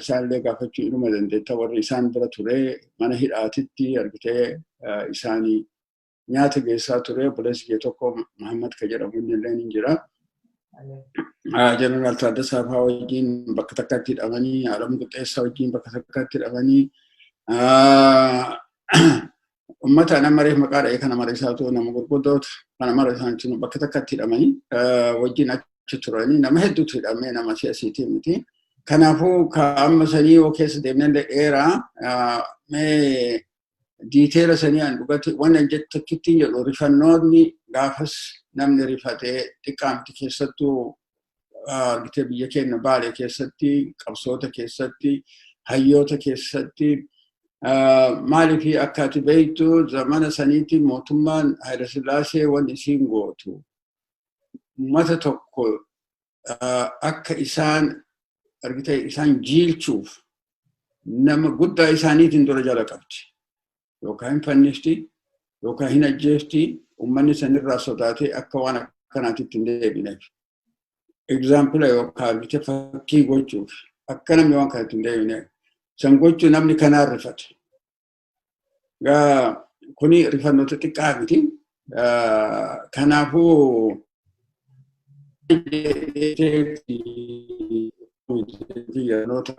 isaanillee gaafachuu inuma dandeetta warri isaan bira ture mana hidhaatitti argitee isaanii nyaata geessaa ture obboleessi kee tokko Muhammad ka jedhamu illee ni jira. Jeneraal Taaddasaa fa'aa wajjin bakka takkatti hidhamanii Alam Qixxeessaa wajjin bakka takkatti hidhamanii ummata nama reef maqaa dha'ee kana mara isaatu nama gurguddoota kana mara isaan bakka takkatti hidhamanii wajjin turanii nama hedduutu hidhamee nama siyaasiitii miti. Kanaafuu amma sanii yoo keessa deemnellee dheeraa mee diiteela sanii an dhugatti waan jettakittiin jedhu rifannoonni gaafas namni rifatee xiqqaamti keessattuu argitee biyya keenya Baalee keessatti qabsoota keessatti hayyoota keessatti maaliif akka ati beektu zamana saniitti mootummaan Hayila Sillaasee waan isiin gootu ummata tokko akka isaan argitee isaan jiilchuuf nama guddaa isaaniitiin dura jala qabdi. Yookaan hin fannifti yookaan hin ajjeefti ummanni sanirraa sodaatee akka waan akkanaatitti hin deebineef. Example yookaan argitee fakkii gochuuf akka namni waan kanatti hin deebineef. San gochuu namni kanaan rifate. Kuni rifannoota xiqqaa miti. Kanaafuu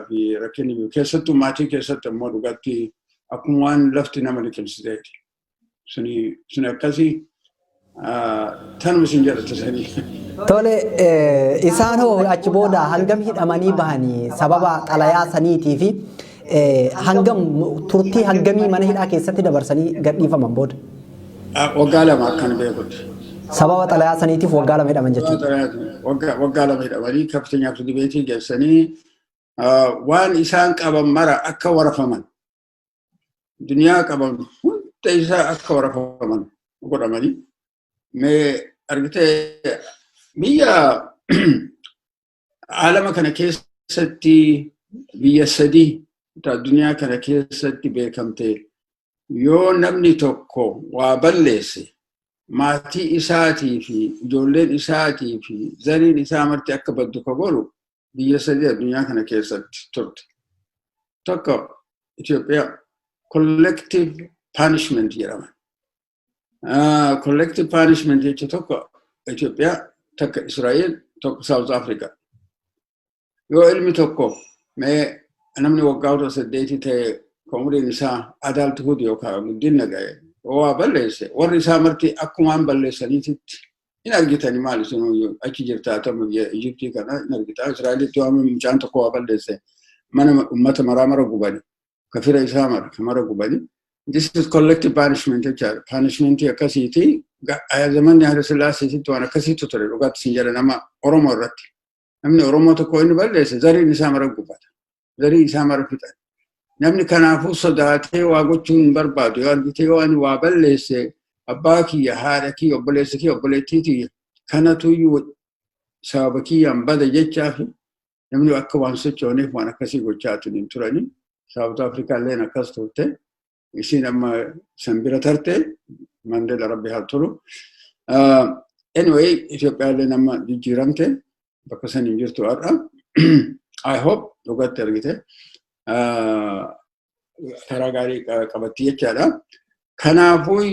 fi rakkinni keessattuu maatii keessatti immoo dhugatti akkuma waan lafti nama liqimsiteeti. Suni akkasii tanuma isin jedhatu sanii. Tole isaan hoo achi booda hangam hidhamanii bahanii sababa xalayaa saniitii fi hangam turtii hangamii mana hidhaa keessatti dabarsanii gadhiifaman booda. Waggaa lama akkan beekutti. Sababa xalayaa saniitiif waggaa lama hidhaman jechuudha. Waggaa lama hidhamanii kaftanyaa fi dibeetii geessanii waan isaan qaban mara akka warafaman duniyaa qaban hunda isaa akka warafaman godhamanii mee argitee biyya alama kana keessatti biyya sadii duniyaa kana keessatti beekamte yoo namni tokko waa balleesse maatii isaatii fi ijoolleen isaatii fi zariin isaa marti akka baddu ka godhu biyya sadii duniyaa kana keessatti turte. Tokko Itoophiyaa collective punishment jedhama. Collective punishment jechuun tokko Itoophiyaa, takka Israa'el, tokko South Africa. Yoo ilmi tokko mee namni waggaa 18 ta'e umriin isaa adulthood yookaan guddina ga'e waa balleesse warri isaa marti akkumaan balleessaniititti hin argitani maal isin achi jirtaa ta'u Ijiptii kana hin argitaa Israa'elitti waan mucaan tokko waa balleesse mana ummata mara gubani kafira isaa mara gubani. This is collective punishment jechuudha. Punishment akkasiiti zamanni Haile Sillaasee waan akkasiitu ture dhugaatti sin jedha nama Oromoo irratti. Namni Oromoo tokko inni balleesse zariin isaa mara gubata. Zarii isaa mara fixa. Namni kanaafuu sodaatee waa gochuu hin barbaadu. Yoo argitee waan waa balleesse abbaa kiyya, haadha kiyya, obboleessa kiyya, obboleettii kiyya kanatu sababa kiyyaan bada jechaa fi namni akka waan sochooneef waan akkasii gochaa turani. South Africa illeen akkas turte. Isin amma sanbira tarte Mandela rabbi haa tolu. Anyway, Itoophiyaa illee nama jijjiiramte bakka san hin jirtu har'a. I hope dhugatti argite karaa gaarii qabatti jechaadha. Kanaafuu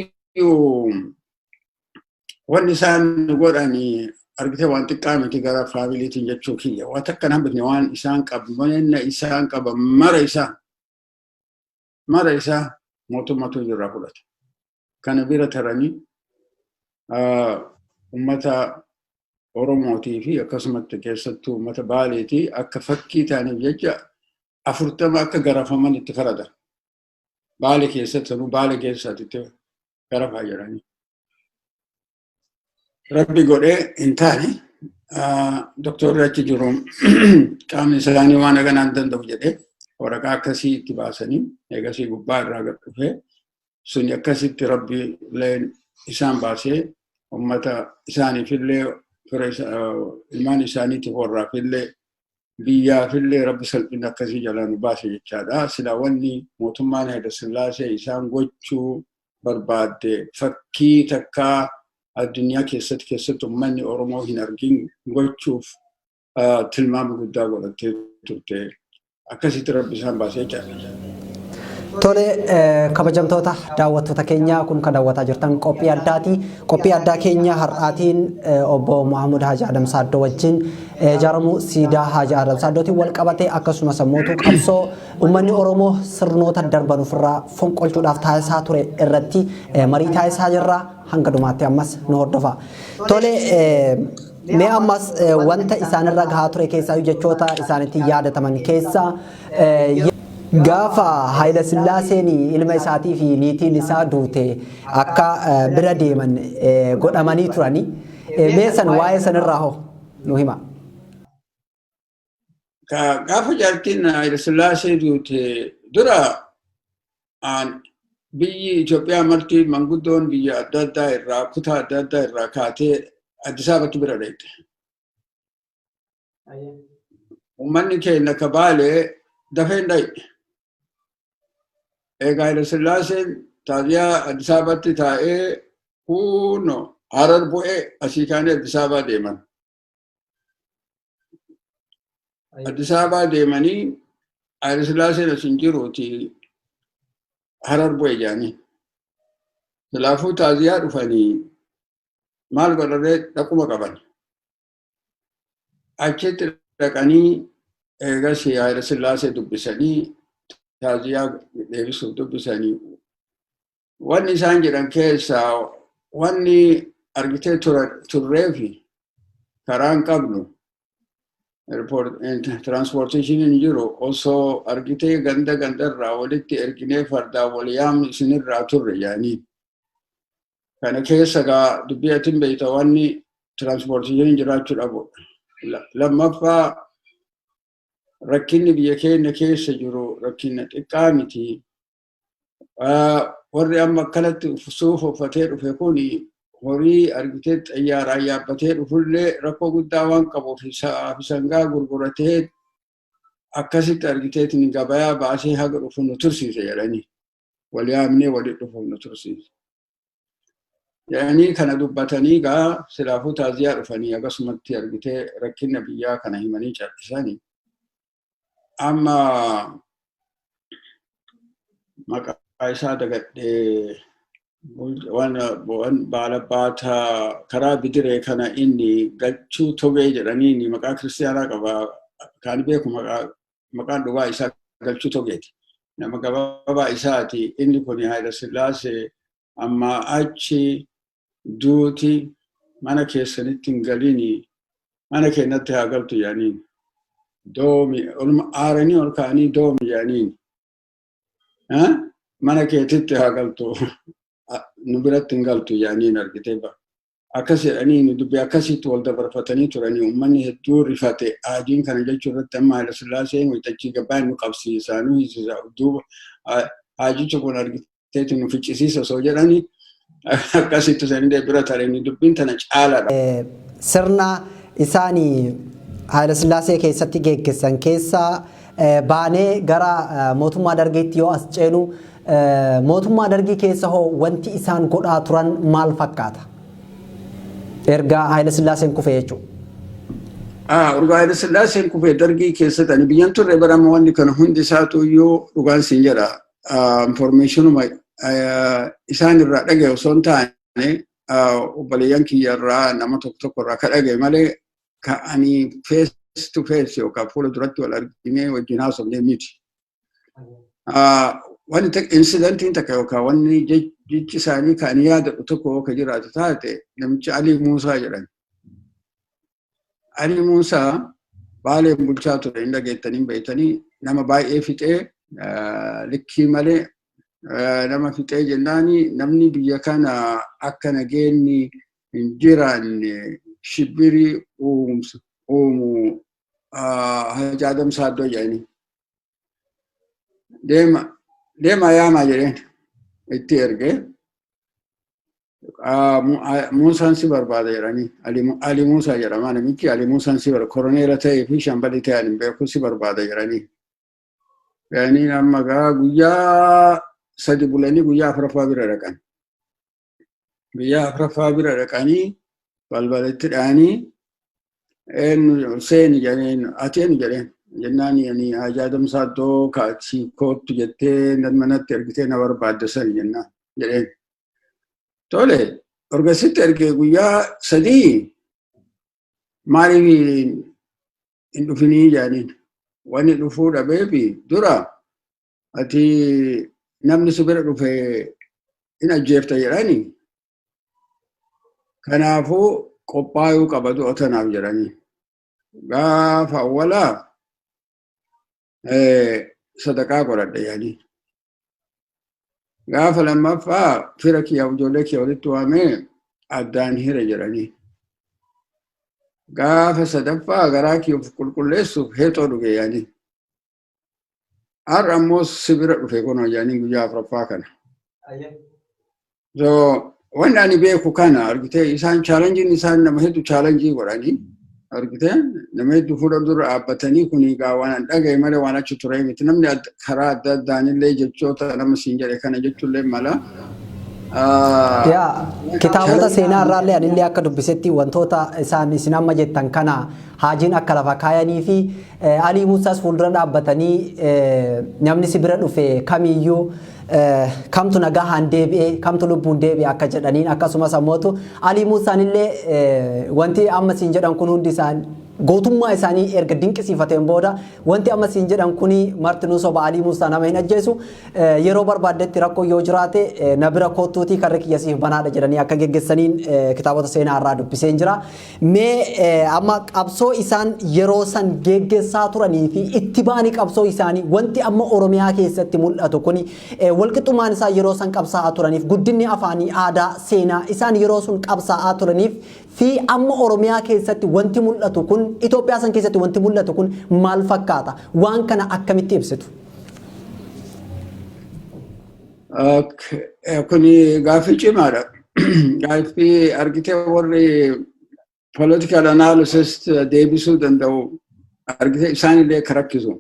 wanni isaan godhanii argite waan xiqqaa miti gara faamiliitiin jechuu kiyya. Waan takka hambifne waan isaan qaban mara isaa mootummatu irraa fudhata. Kana bira taranii ummata Oromootii fi akkasumatti keessattuu ummata Baaleetii akka fakkii ta'aniif jecha 40 akka garafaman itti faradan. Baale keessatti Baale keessatti itti garafaa jiranii. Rabbi godhee hin taane doktorri achi jiru qaamni isaanii waan aganaan danda'u jedhee waraqaa akkasii itti baasanii eegasii gubbaa irraa gad dhufee suni akkasitti rabbi illee isaan baasee ummata isaaniifillee ilmaan isaaniitiif warraafillee biyyaafillee rabbi salphina akkasii jalaa nu baase jechaadha. Sila wanni mootummaan Haile Sillaasee isaan gochuu barbaadde fakkii takkaa addunyaa keessatti uummanni Oromoo hin argin gochuuf tilmaama guddaa godhattee turte. Akkasitti rabbi isaan baasee jechaadha. Tole kabajamtoota daawwattoota keenya kun kan daawwataa jirtan qophii addaati. Qophii addaa keenya har'aatiin obbo Muhammad Haji Adam Saaddoo wajjin ijaaramuu siidaa Haji Adam Saaddootiin wal qabatee akkasumas mootuu qabsoo uummanni Oromoo sirnoota darban ofirraa fonqolchuudhaaf taasisaa ture irratti marii taasisaa jirra. Hanga dhumaatti ammas nu hordofa. Tole mee ammas wanta isaanirra gahaa ture keessaa jechoota isaanitti yaadataman keessaa gaafa Haile Sillaaseen ilma isaatii fi niitiin isaa duute akka bira deeman godhamanii turani. Mee san waa'ee sanirraa hoo nu hima. Gaafa jaartiin Haile Sillaasee duute dura biyyi Itoophiyaa marti manguddoon biyya adda addaa irraa kutaa adda addaa irraa kaatee Addis Ababatti bira deemte. Uummanni keenya akka Baalee dafee hin dhaqne. Egaa Haile Sillaaseen taasisaa Addis Ababatti taa'ee kuno Harar bu'ee asii kaanee Addis Ababaa deeman. Addis Ababaa deemanii Haile Sillaaseen asin jiruuti Harar bu'ee jaanii. Kanaafuu taasisaa dhufanii maal godhanii dhaquma qaban. Achitti dhaqanii eegas Haile Sillaasee dubbisanii taasisaa deebisuuf dubbisanii. Wanni isaan jedhan keessaa wanni argitee turree fi karaan qabnu transportation hin jiru osoo argitee ganda gandarraa walitti erginee fardaa wal yaamni isinirraa turre yaanii kana keessa gaa dubbiyatin beeyta wanni transportation jiraachuu dhabu lammaffaa rakkinni biyya keenya keessa jiru rakkinna xiqqaa miti warri amma akkanatti suuf uffatee dhufe kuni horii argitee xayyaaraa yaabbatee dhufullee rakkoo guddaa waan qabuuf sangaa gurguratee akkasitti argiteetiin gabayaa baasee haga dhufu nu tursiise jedhanii wal yaamnee walitti dhufu nu tursiise. Yani kana dubbatanii gaa silaafuu taaziyaa dhufanii akkasumatti argitee rakkina biyyaa kana himanii callisanii amma maqaa isaa dagadhee waan baalabaata karaa bidiree kana inni galchuu togee jedhanii maqaa kiristiyaanaa qaba kan beeku maqaan dhugaa isaa galchuu togeeti nama gabaabaa isaati inni kun Haayila Sillaasee amma achi duuti mana keessanitti hin galini mana keenyatti haa galtu yaaniin doomi aaranii ol ka'anii doomi yaaniin mana keetitti haa galtu nu biratti hin galtu yaaniin argitee akkas jedhanii nu dubbii akkasitti wal dabarfatanii turanii uummanni hedduu rifate aadiin kana jechuu irratti amma Haayila Sillaaseen wayitachii gabbaa nu qabsiisaa nu hiisisaa duuba haajichi kun argiteetti nu ficcisiisa osoo jedhanii akkasitti sandee bira tareen dubbiin tana caalaadha. Sirna isaanii Haayila Sillaasee keessatti geggeessan keessaa baanee gara mootummaa dargiitti yoo as ceenu mootummaa dargii keessa hoo wanti isaan godhaa turan maal fakkaata? Erga Haayila Sillaaseen kufee jechuudha. Erga Haayila Sillaaseen kufee dargii keessatti ani biyyan turre barama wanni kana hundi isaatu iyyuu dhugaan siin jedha informationuma isaan irraa dhagaye osoo hin taane obboleeyyan kiyyarraa nama tokko irraa ka dhagaye malee ani face to face yookaan fuula duratti wal arginee wajjin haasofnee miti. Wanni incidentiin takka yookaan wanni jechi isaanii kan yaadatu tokko ka jiraatu taate namichi Alii Muusaa jedhan. Alii Muusaa Baaleen bulchaa ture hin dhageettanii beektanii nama baay'ee fixee likkii malee nama fixee jennaani namni biyya kana akka nageenyi hin jiraanne shibbirii uumu Hajji Adam Saaddoo jedhanii deema yaamaa jedheen itti erge Muusaan si barbaada jedhanii Ali Muusaa jedhama namichi Ali Muusaan si barbaada koroneela ta'ee fi shamballi ta'an hin beeku si barbaada jedhanii yaanii amma gaa guyyaa sadi bulanii guyyaa afuraffaa bira dhaqan. Guyyaa afuraffaa bira dhaqanii balbalatti dha'anii seeni jedheen ati eenyu jedheen jennaan yani Hajji Adam Saaddoo kaachii koottu jettee manatti ergitee na barbaadde sani jennaan jedheen. Tole orgasitti ergee guyyaa sadii maaliif hin dhufinii jedhaniin wanni dhufuu dhabeefi dura ati namni si bira dhufe hin ajjeefta jedhanii kanaafuu qophaa'uu qaba du'a tanaaf jedhanii gaafa awwalaa sadaqaa godhadha jedhanii gaafa lammaffaa fira kiyya ijoollee kiyya walitti waamee addaan hira jedhanii gaafa sadaffaa garaa kiyya of qulqulleessuuf heexoo dhuge jedhanii har'a ammoo si bira dhufe kunoo jedhanii guyyaa afuraffaa kana. So wanni ani beeku kana argitee isaan chaalenjiin isaan nama hedduu chaalenjii godhanii argitee nama hedduu fuula dura dhaabbatanii kuni egaa waan dhagaye malee waan achi ture miti namni karaa adda addaanillee jechoota nama siin jedhe kana jechuullee mala. Kitaabota seenaa irraallee anillee akka dubbisetti wantoota isaan isin amma jettan kana haajiin akka lafa kaayanii fi Alii Muusaas fuuldura dhaabbatanii namni si bira dhufe kamiyyuu kamtu nagahaan deebi'ee kamtu lubbuun deebi'ee akka jedhaniin akkasumas ammoo Alii Muusaan illee wanti amma siin jedhan kun hundi isaan gootummaa isaanii erga dinqisiifateen booda wanti amma siin jedhan kuni martinuu soba alii muustaa nama hin ajjeesu yeroo barbaaddetti rakkoo yoo jiraate na bira kottuutii karra kiyyasiif banaadha jedhanii akka geggeessaniin kitaabota seenaa irraa dubbiseen jira. Mee amma qabsoo isaan yeroo san geggeessaa turanii fi itti baanii qabsoo isaanii wanti amma Oromiyaa keessatti mul'atu kuni walqixxummaan isaa yeroo san qabsaa'aa turaniif guddinni afaanii aadaa seenaa isaan yeroo sun qabsaa'aa turaniif fi amma Oromiyaa keessatti wanti mul'atu kun Itoophiyaa san keessatti wanti mul'atu kun maal fakkaata waan kana akkamitti ibsitu? Kuni gaaffii cimaadha. Gaaffii argitee warri political analysis deebisuu danda'u argitee isaanillee karakkisu.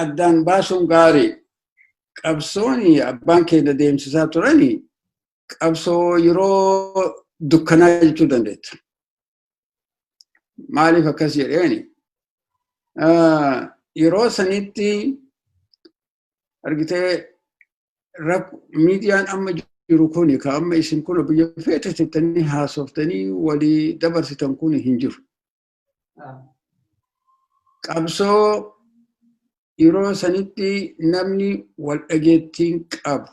Addaan baasuun gaarii qabsooni abbaan keenya deemsisaa turani qabsoo yeroo dukkanaa jechuu dandeetta. Maaliif akkas jedheeni? Yeroo sanitti argitee miidiyaan amma jiru kuni ka amma isin kun biyya feetettanii haasoftanii walii dabarsitan kun hin jiru. Qabsoo yeroo sanitti namni wal dhageettiin qabu.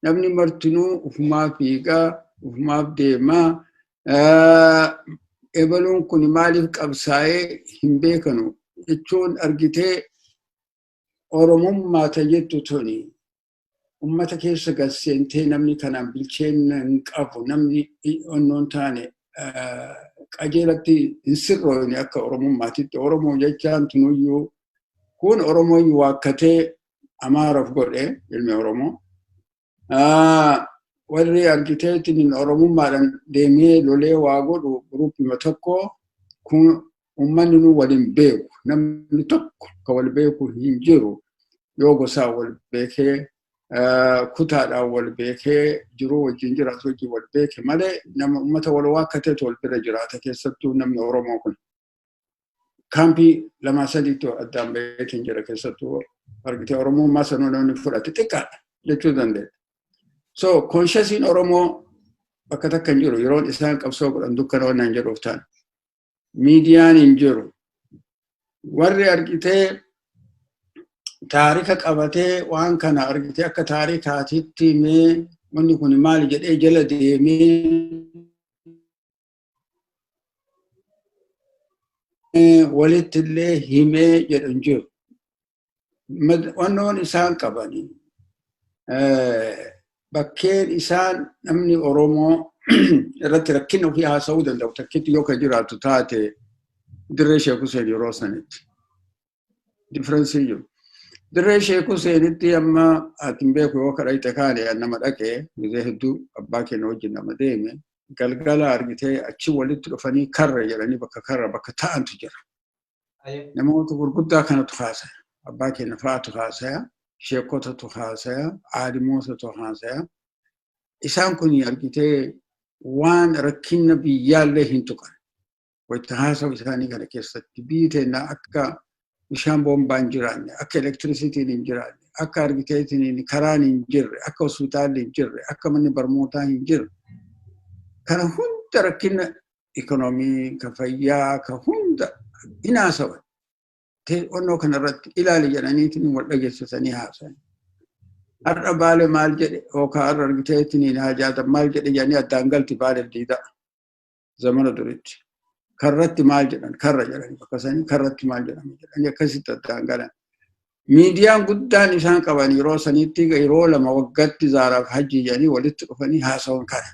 Namni martinuu ufumaa fiigaa, ufumaaf deemaa, ebaluun kun maaliif qabsaa'ee hin beekanu jechuun argitee Oromummaa jettu tuni ummata keessa galseentee namni kanaan bilcheena hin qabu namni onnoon taane qajeelatti hin sirroone akka Oromummaatitti. Oromoo jechaan tunuyyuu kun Oromooyyuu waakkatee Amaaraaf godhe ilmi Oromoo. Warri argiteetiin Oromummaadhaan deemee lolee waa godhu guruupima tokko kun uummanni nu waliin beeku. Namni tokko ka wal beeku hin jiru yoo gosaa wal beekee kutaadhaan wal beekee jiruu wajjin jiraatu wajjin wal beeke malee nama uummata wal waakkateetu wal bira jiraata keessattuu namni Oromoo kun. Kaampii lama sadiitu addaan beekin jira keessattuu argitee Oromummaa sanuu namni fudhate xiqqaadha jechuu dandeenya. So, consciousin Oromoo bakka takka hin jiru yeroon isaan qabsoo godhan dukkana waan hin jedhuuf ta'an. Miidiyaan hin jiru. Warri argitee taarika qabatee waan kana argitee akka taarikaatitti mee wanni kun maali jedhee jala deemee walitti illee himee jedhu hin jiru. Wannoon isaan qabanii bakkeen isaan namni Oromoo irratti rakkina ofii haasa'uu danda'u takkitti yoo ka jiraatu taate dirree Sheek Huseen yeroo sanitti. Differensii jiru. Dirree Sheek Huseenitti amma atin beeku yoo kadhayte kaane nama dhaqee gizee hedduu abbaa keenya wajjin nama deeme galgala argitee achi walitti dhufanii karra jedhanii bakka ta'antu jira. Namoota gurguddaa kanatu haasaya. Abbaa keenya fa'aatu haasaya. Sheekotatu haasaya, aadimootatu haasaya. Isaan kun argitee waan rakkina biyyaallee hin tuqan. Wayita haasa'u isaanii kana keessatti biiteenna akka bishaan boombaa hin jiraanne, akka elektirisiitiin hin jiraanne, akka argiteetiin karaan hin jirre, akka hospitaalli hin jirre, akka manni barnootaa hin jirre. Kana hunda rakkina ikonoomii, ka fayyaa, ka hunda hin haasa'an. Onnoo kanarratti ilaali jedhaniitiin wal dhageessisanii haasayan. Har'a baale maal jedhe yookaan har'a argiteetiin haajaatan maal jedhe jedhanii addaan galti baale diida zamana duritti. Karratti maal jedhan karra jedhanii bakka sanii karratti maal jedhanii akkasitti addaan galan. Miidiyaan guddaan isaan qaban yeroo sanitti yeroo lama waggaatti zaaraaf hajji jedhanii walitti dhufanii haasa'uun kana.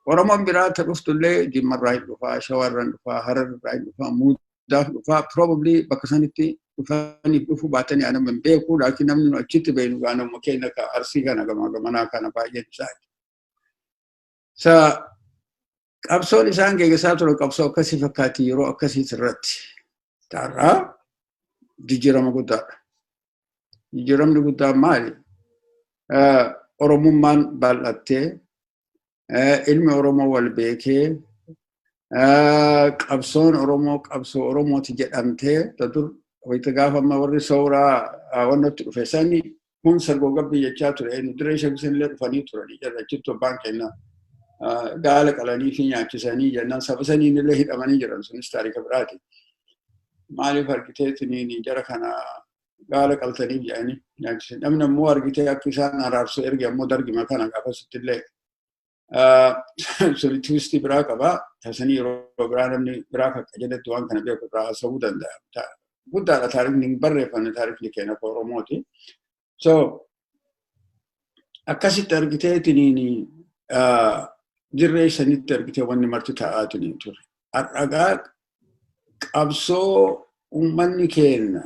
Oromoon biraata dhuftullee Jimmarraa hin dhufaa, Shawarraa hin dhufaa, Hararraa hin dhufaa, daaf dhufaa probably bakka sanitti dhufanii dhufuu baatanii anama hin beeku laakiin namni achitti beenu gaanamuma keenya ka Arsii kana gamanaa kana baay'een isaati. Sa qabsoon isaan geggeessaa ture qabsoo akkasii fakkaati yeroo akkasii irratti taarraa jijjiirama guddaadha. Jijjiiramni guddaan maali? Oromummaan bal'attee ilmi Oromoo wal beekee qabsoon Oromoo qabsoo Oromooti jedhamtee dur wayita gaafa amma warri sooraa wannotti dhufe sanii kun sargoo gabbii jechaa ture dirree Sheek Huseen illee dhufanii turanii jirra achitti abbaan keenya gaala qalanii fi nyaachisanii jennaan saba saniin illee hidhamanii jiran sunis taarika biraati. Maaliif argiteetiniin jara kana gaala qaltanii jedhanii nyaachisan. Namni ammoo argitee akka isaan araarsu erge ammoo dargima kana gaafasitti illee suni twistii biraa qabaa. Tasanii yeroo biraa namni biraa akka jedhetti waan kana beeku irraa haasa'uu danda'a. Guddaadha taarikni hin barreeffanne taarikni keenya Oromooti. So akkasitti argiteetiniin dirree sanitti argitee wanni marti ta'aatiniin ture. Har'agaa qabsoo uummanni keenya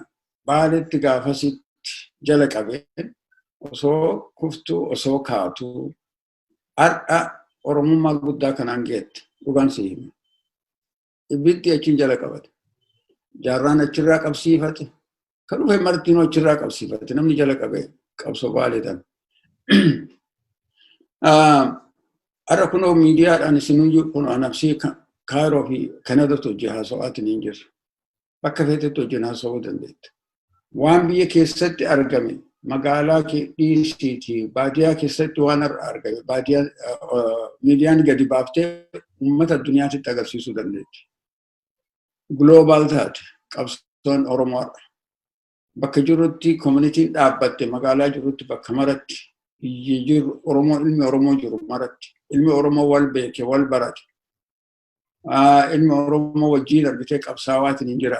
baaletti gaafasitti jala qabee osoo kuftuu osoo kaatuu har'a Oromummaa guddaa kanaan geette dhugaan si hima. Ibiddi achiin jala qabate. Jaarraan achirraa qabsiifate. Kan dhufe martinoo achirraa qabsiifate. Namni jala qabee qabsoo baaleedhaan. Har'a kunoo miidiyaadhaan isinuu kun anabsii Kaayiroo fi Kanadatti hojii haasa'aatiin hin jirre. Bakka feetetti hojiin haasa'uu dandeetta. Waan biyya keessatti argame magaalaa dhiisiitii baadiyyaa keessatti waan argame baadiyyaa miidiyaan gadi baaftee uummata addunyaatti agarsiisuu dandeetti. Global taate qabsoon Oromoodha. Bakka jirutti koominitiin dhaabbatte magaalaa jirutti bakka maratti jiru Oromoo ilmi Oromoo jiru maratti ilmi Oromoo wal beeke wal barate. Ilmi Oromoo wajjin argitee qabsaawaatiin hin jira.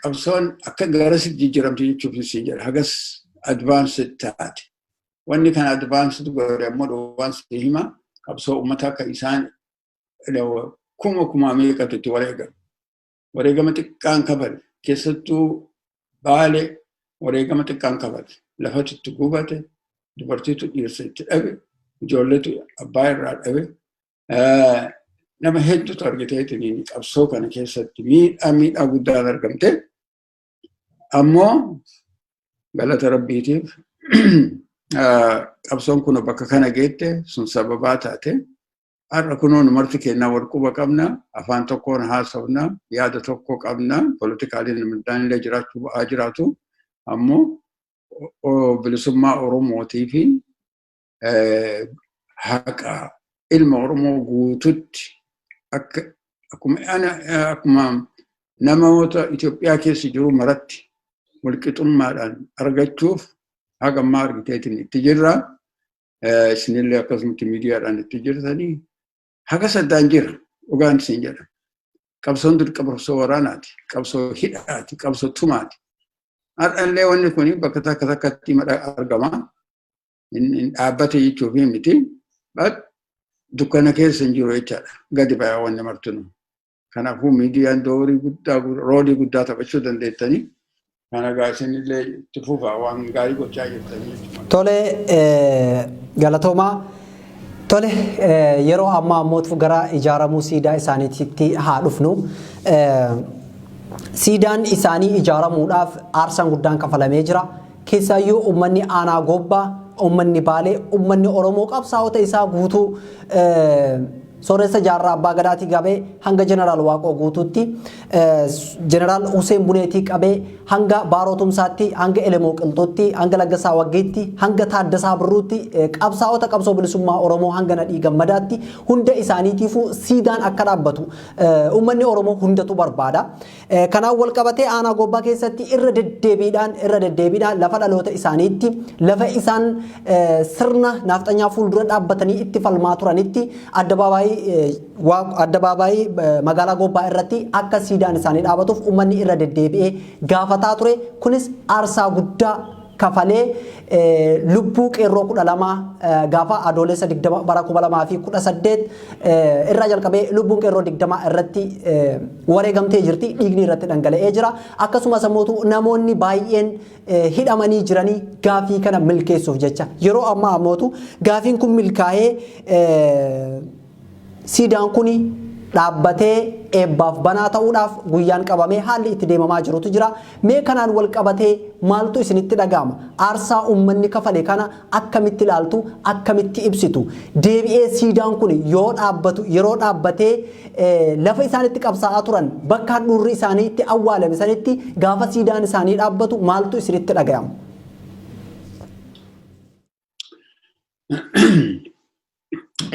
Qabsoon akka garasitti jijjiiramte jechuuf si jira. Hagas advaansed taate. Wanni kana advaansed godhe ammoo waan si hima qabsoo uummata akka isaan kuma meeqatti wareegame. Wareegama xiqqaan kabale keessattuu Baalee wareegama xiqqaan kabale. Lafatti itti gubate dubartiitu dhiirsa itti dhabe ijoolleetu abbaa irraa dhabe. Nama hedduutu argiteetiniin qabsoo kana keessatti miidhaa guddaan argamte. Ammoo galata Rabbiitiif qabsoon kun bakka kana geette sun sababaa taate. Har'a kunuun marti kennaa wal quba qabna, afaan tokkoon haasofna, yaada tokko qabna, poolitikaaliin midhaan illee jiraachuu ba'aa jiraatu. Ammoo bilisummaa Oromootii fi haqa ilma Oromoo guututti akkuma namoota Itoophiyaa keessa jiru maratti walqixxummaadhaan argachuuf haga ammaa argiteetiin itti jirra. Isinillee akkasumatti miidiyaadhaan itti jirtanii haga saddaan jira dhugaan isin jedha. Qabsoon dur qabsoo waraanaati, qabsoo hidhaati, qabsoo tumaati. Har'allee wanni kun bakka takka takkatti argama. Dhaabbate jechuuf miti. Dukkana keessa hin jiru jechaadha. Gadi ba'aa wanni martinu. Kanaafuu miidiyaan roolii guddaa taphachuu dandeettanii. Kana isinillee itti fufaa waan gaarii gochaa jirtanii. Tole galatoomaa. Tole yeroo ammaa ammootu gara ijaaramuu siidaa isaaniitti haa dhufnu. Siidaan isaanii ijaaramuudhaaf aarsaan guddaan kafalamee jira. Keessaayyuu uummanni aanaa gobbaa, uummanni Baalee, uummanni Oromoo qabsaa'ota isaa guutuu sooressa jaarraa abbaa gadaatii qabee hanga jeneraal Waaqoo guutuutti jeneraal Hussein Buneetii qabee hanga Baarootumsaatti hanga Elemoo Qilxootti hanga Laggasaa Waggeetti hanga Taaddasaa Birruutti qabsaa'ota qabsoo bilisummaa Oromoo hanga Nadhii Gammadaatti hunda isaaniitiifuu siidaan akka dhaabbatu uummanni Oromoo hundatu barbaada. Kanaaf wal qabatee aanaa gobbaa keessatti irra deddeebiidhaan lafa dhaloota isaaniitti lafa isaan sirna nafxanyaa fuuldura dhaabbatanii itti falmaa turanitti addabaabaayii magaalaa gobbaa irratti akka siidaan isaanii dhaabatuuf uummanni irra deddeebi'ee gaafataa ture. Kunis aarsaa guddaa kafalee lubbuu qeerroo 12 gaafa adoolessa 20 bara 2018 irraa jalqabee lubbuun qeerroo 20 irratti wareegamtee jirti. Dhiigni irratti dhangala'ee jira. Akkasumas ammoo namoonni baay'een hidhamanii jiranii gaafii kana milkeessuuf jecha yeroo ammaa ammoo gaafiin kun milkaa'ee siidaan kun dhaabbatee eebbaaf banaa ta'uudhaaf guyyaan qabamee haalli itti deemamaa jirutu jira. Mee kanaan wal qabatee maaltu isinitti dhaga'ama? Aarsaa uummanni kafale kana akkamitti ilaaltu, akkamitti ibsitu? Deebi'ee siidaan kun yeroo dhaabbatee lafa isaanitti qabsaa'aa turan bakka handhuurri isaanii itti awwaalame sanitti gaafa siidaan isaanii dhaabbatu maaltu isinitti dhaga'ama?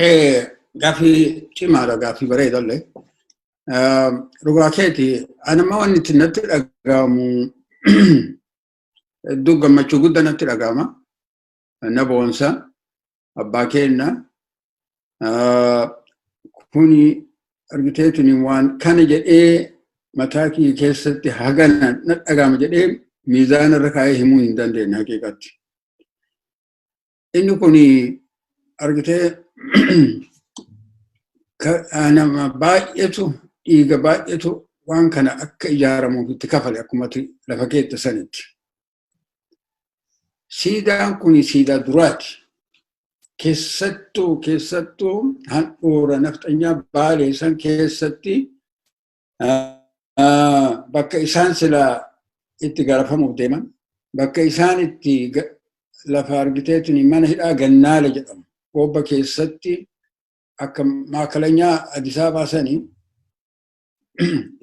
Gaaffii cimaadha gaaffii bareedallee. Dhugaa keeti anama wanni itti natti dhagahamu hedduu gammachuu guddaa natti dhagahama. Na boonsa abbaa keenya kuni argiteetuni waan kana jedhee mataa kiyya keessatti hagana na dhagahama jedhee miizaana irra kaa'ee himuu hin dandeenye haqiiqatti. Inni kuni argitee nama baay'eetu dhiiga baay'eetu waan kana akka ijaaramuuf itti kafale akkumatti lafa keetta sanitti. Siidaan kuni siidaa duraati. Keessattuu handhuura nafxanyaa Baalee san keessatti bakka isaan silaa itti garafamuuf deeman, bakka isaan itti lafa argiteetuni mana hidhaa Gannaala jedhamu gobba keessatti akka maakalanyaa Addis Ababaa sanii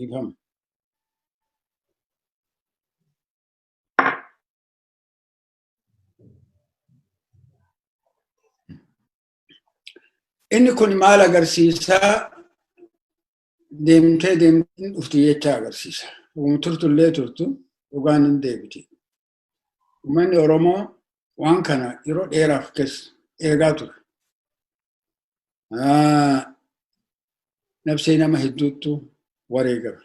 ifama. Inni kun maal agarsiisaa? Deemtee dhufti jecha agarsiisa. Turtullee turtu dhugaan hin deebiti. Uummanni Oromoo waan kana yeroo dheeraaf keessa eegaa ture. Nafsee nama hedduutu wareegame.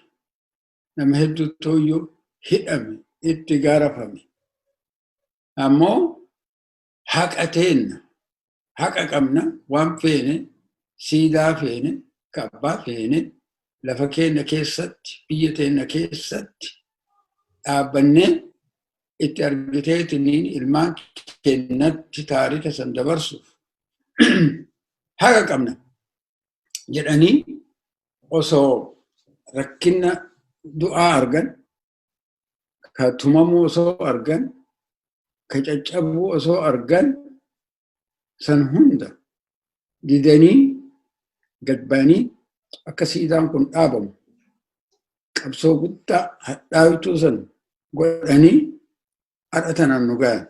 Nama hedduutu iyyuu hidhame, itti gaarafame. Ammoo haqa qabna waan feene, siidaa feene, kabbaa feene, lafa keenya keessatti, biyya teenya keessatti dhaabbannee itti argiteetiniin ilmaan keenyatti taarika san dabarsuuf haqa qabna jedhanii osoo rakkina du'aa argan, ka tumamuu osoo argan, ka caccabuu osoo argan san hunda didanii gadbaanii akka siidaan kun dhaabamu qabsoo guddaa hadhaawituu san godhanii hadhatanaan nu gahan.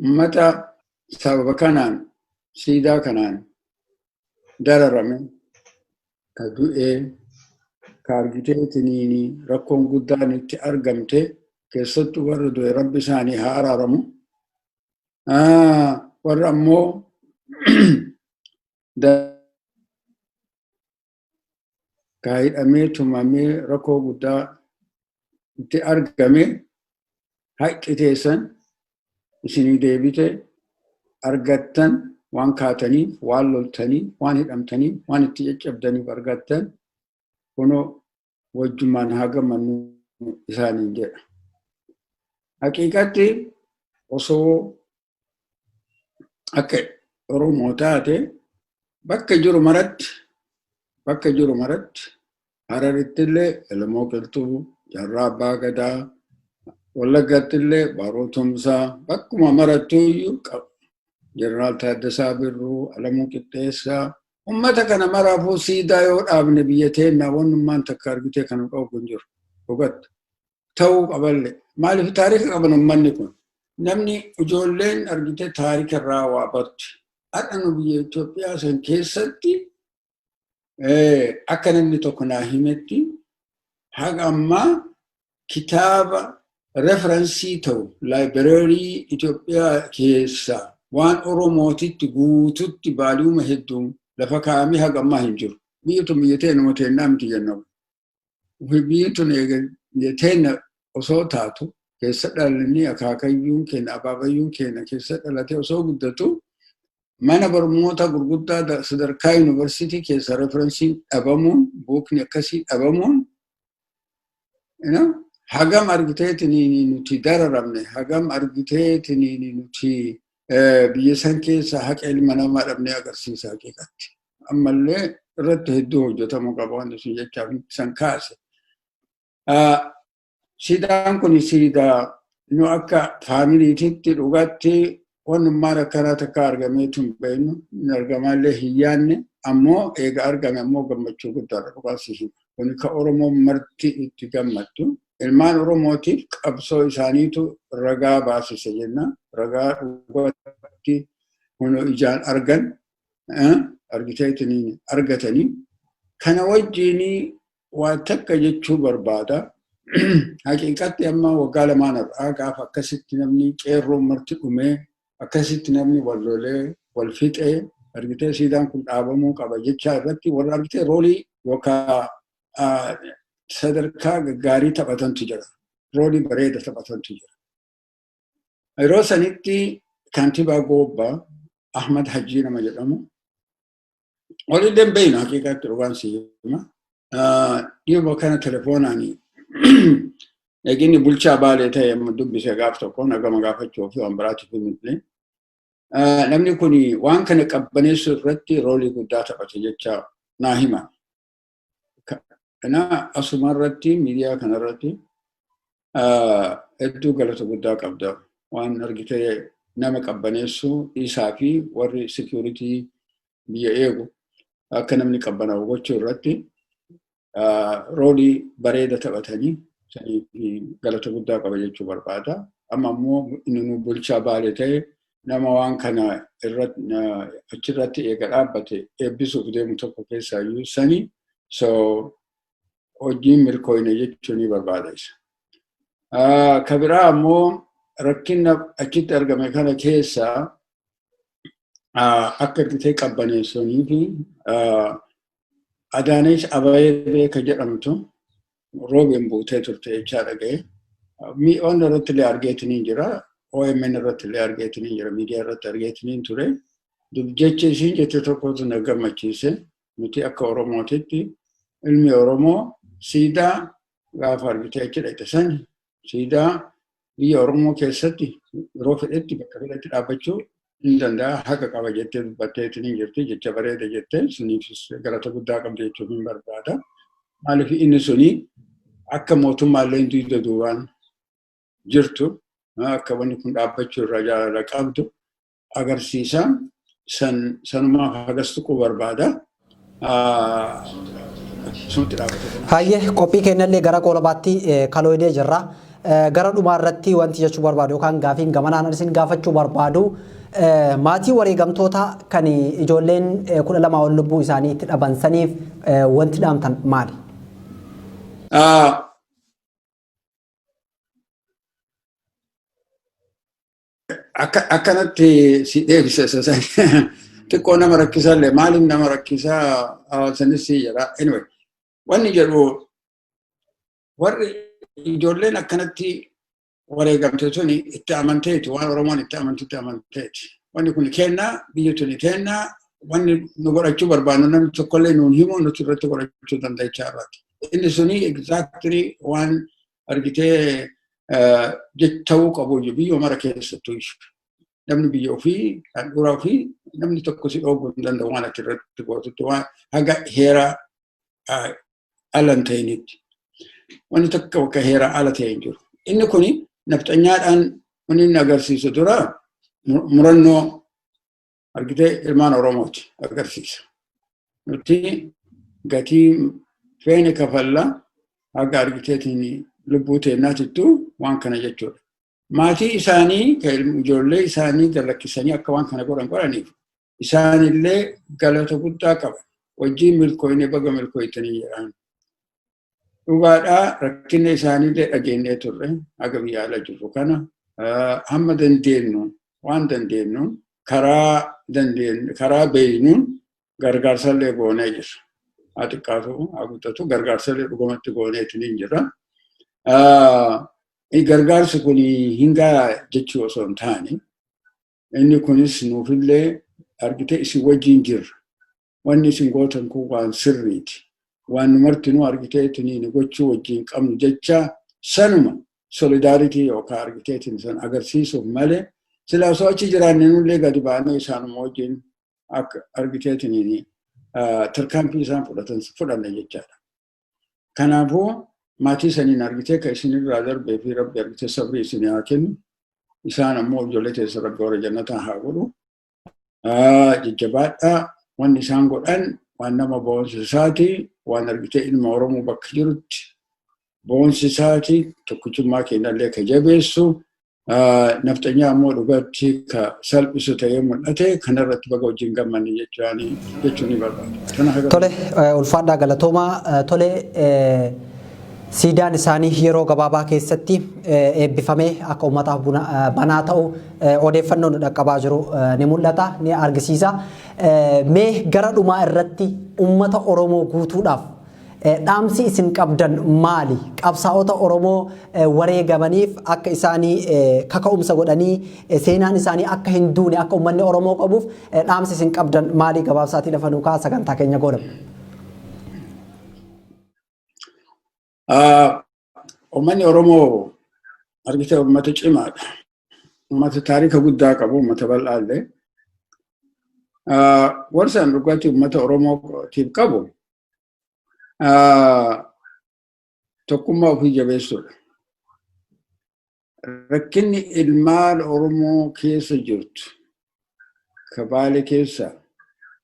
Uummata sababa kanaan siidaa kanaan dararame ka du'ee ka argiteetiniini rakkoon guddaan itti argamte keessattuu warra du'e rabbi isaanii haa araaramu. Warra ammoo ka hidhamee tumamee rakkoo guddaa itti argame haqqiteessan isinii deebite argattan waan kaataniif, waan loltaniif, waan hidhamtaniif, waan itti caccabdaniif argattan kunoo wajjumaan haa gammannu isaaniin jedha. Haqiiqatti osoo akka Oromoo taate bakka jiru maratti Hararittillee Elamoo Qilxuu, Jarraa Abbaa Gadaa, Wallaggattillee Baaroo Tumsaa bakkuma marattuuyyuu Jeneraal Taaddasaa Birruu, Alamuu Qixxeessaa ummata kana maraafuu siidaa yoo dhaabne biyya teennaa wannummaan takka argitee kan qabu kun jiru. Hubatta ta'uu qaballe maaliif taarika qaban ummanni kun? Namni ijoolleen argite taarika irraa waa barti. Har'a nu biyya Itoophiyaa san keessatti akka namni tokko naa himetti haga ammaa kitaaba referensii ta'u laayibireerii Itoophiyaa keessaa waan Oromootitti guututti baali'uma hedduun lafa kaa'amee haga ammaa hin jiru. Biyyi tun biyya teenya nama teennaa miti jennamu. Biyyi tun biyya teenya osoo taatu keessa dhalanii akaakayyuun keenya abaabayyuun keenya keessa dhalatee osoo guddatu mana barnoota gurguddaa sadarkaa yuunivarsiitii keessa referensiin dhabamuun buukni akkasii dhabamuun hagam argiteetiniin nuti dararamne hagam argiteetiniin nuti biyya san keessa haqa ilma namaa dhabnee agarsiisa haqiiqatti. Ammallee irratti hedduu hojjetamuu qaba wanti sun jechaaf san kaase. Siidaan kun siidaa nu akka faamiliititti dhugaatti wannummaan akkanaa takka argamee tun beeknu hin argamaallee hin yaanne ammoo eega argame ammoo gammachuu guddaadha dhugaasisu. Kuni ka Oromoon marti itti gammaddu. Ilmaan Oromootiif qabsoo isaaniitu ragaa baasise jenna. Ragaa dhugaatti kun ijaan argan argiteetiniin argatanii kana wajjiin waan takka jechuu barbaada. Haqiiqatti amma waggaa lamaan irraa gaafa akkasitti namni qeerroon marti dhumee akkasitti namni wal lolee wal fixee argitee siidaan kun dhaabamuu qaba jechaa irratti warra argitee roolii yookaan sadarkaa gaarii taphatantu jira. Roolii bareeda taphatantu jira. Yeroo sanitti kantiibaa Goobaa Ahmad Hajii nama jedhamu walillee hin beeknu haqiiqatti dhugaan siima. Dhiyoo kana telefoonaan eginni bulchaa Baalee ta'e dubbise gaaf tokko nagama gaafachuu fi waan biraatiif himne. Namni kun waan kana qabbaneessuu irratti roolii guddaa taphate jecha naa hima. Kana asuma irratti miidiyaa kana irratti hedduu galata guddaa qabda. Waan argitee nama qabbaneessuu isaa fi warri security biyya eegu akka namni qabbanaa'u gochuu irratti roolii bareeda taphatanii galata guddaa qaba jechuu barbaada. Amma immoo inni bulchaa Baalee ta'e nama waan kana achirratti eega dhaabbate eebbisuuf deemu tokko keessaa iyyuu sani hojiin milkooyne jechuun ni barbaada isa. Ka biraa ammoo rakkina achitti argame kana keessaa akka argitee qabbaneessanii fi Adaanesh Abeebee ka jedhamtu roobeen buutee turte jechaa dhaga'e. Mi'oonni irratti illee argeetiniin jira. OMN irratti illee argeetiniin jira. Miidiyaa irratti argeetiniin ture. Jecha isiin jette tokkotu na gammachiise. Nuti akka Oromootitti ilmi Oromoo siidaa gaafa argitee achi dhaqxe sani siidaa biyya Oromoo keessatti yeroo fedhetti bakka fedhetti dhaabbachuu hin danda'a. Haqa qaba jettee dubbatteetiniin jirti. Jecha bareeda jettee suniifis galata guddaa qabdi jechuun hin barbaada. Maaliif inni suni akka mootummaallee hin duuda duubaan jirtu akka wanni kun dhaabbachuu irraa jaalala qabdu agarsiisa. Sanumaaf hagas tuquu barbaada. Hayyee qophii keenyallee gara qolabaatti kalooydee jirra. Gara dhumaa irratti wanti jechuu barbaadu yookaan gaafiin gamanaan isin gaafachuu barbaadu maatii wareegamtoota kan ijoolleen 12 ol lubbuu isaanii itti dhabansaniif wanti dhaamtan maali? Akkanatti si deebisa xiqqoo nama rakkisallee maaliif nama rakkisaa sanis jedha. Anyway, wanni jedhu warri ijoolleen akkanatti wareegamte suni itti amanteeti waan Oromoon itti amanteeti. Wanni kun kennaa biyya tuni kennaa wanni nu godhachuu barbaannu namni tokkollee nuun himu nuti irratti godhachuu danda'ichaa irratti. Inni suni exactly waan argitee ta'uu qabu biyya mara keessattuu namni biyya ofii handhuraa ofii namni tokko si dhooguu hin danda'u waan ati irratti gootutti waan haga heera ala hin ta'initti. Wanni tokko akka heera ala ta'e hin jiru. Inni kuni nafxanyaadhaan wanni inni agarsiisu dura murannoo argitee ilmaan Oromooti agarsiisa. Nuti gatii feene kafalla haga argiteetiin lubbuu teennaatittu waan kana jechuudha. Maatii isaanii ijoollee isaanii gallakkisanii akka waan kana godhaniif isaanillee galata guddaa qaba. Wajjin milkooyne baga milkooytanii jedhaan. Dhugaadhaa rakkina isaaniillee dhageenyee turre haga biyya ala jirru kana hamma dandeenyu waan dandeenyu karaa beeynuun gargaarsallee goonee jirra. Haa xiqqaatu haa guddatu gargaarsallee dhugumatti gooneetiin jirra. Gargaarsi kun hingaa jechuu osoo hin taane inni kunis nuufillee argitee isin wajjin jirra. Wanni isin gootan kun waan sirriiti. Waan martinuu argiteetiin gochuu wajjin qabnu jecha sanuma solidaaritii yookaan argiteetiin san agarsiisuuf malee silaa osoo achi jiraanne nullee gadi baanee isaanuma wajjin akka argiteetiin tarkaanfii isaan fudhanne jechaadha. Kanaafuu maatii saniin argitee ka isinirraa darbee fi rabbi argitee sabrii isin haa kennu. Isaan ammoo ijoollee teessa rabbi warra jannataa haa godhu. Jajjabaadhaa wanni isaan godhan waan nama boonsisaati waan argitee ilma Oromoo bakka jirutti boonsisaati tokkichummaa keenyallee ka jabeessu naftanyaa immoo dhugatti ka salphisu ta'ee mul'ate kanarratti baga wajjin gammanii jechuun ni barbaada. Tole ulfaadhaa galatoomaa tole siidaan isaanii yeroo gabaabaa keessatti eebbifamee akka uummataaf banaa ta'u odeeffannoon dhaqqabaa jiru ni mul'ata ni argisiisa. Mee gara dhumaa irratti uummata Oromoo guutuudhaaf dhaamsi isin qabdan maali? Qabsaa'ota Oromoo wareegamaniif akka isaanii kaka'umsa godhanii seenaan isaanii akka hin duune akka uummanni Oromoo qabuuf dhaamsi isin qabdan maali? Gabaabsaatii lafa nuukaa sagantaa keenya goolama. Uummanni Oromoo argitee uummata cimaadha. Uummata taarika guddaa qabu, uummata bal'aallee. Warsaan dhugaatii uummata Oromootiif qabu tokkummaa ofii jabeessuudha. Rakkinni ilmaan Oromoo keessa jirtu ka Baalee keessa,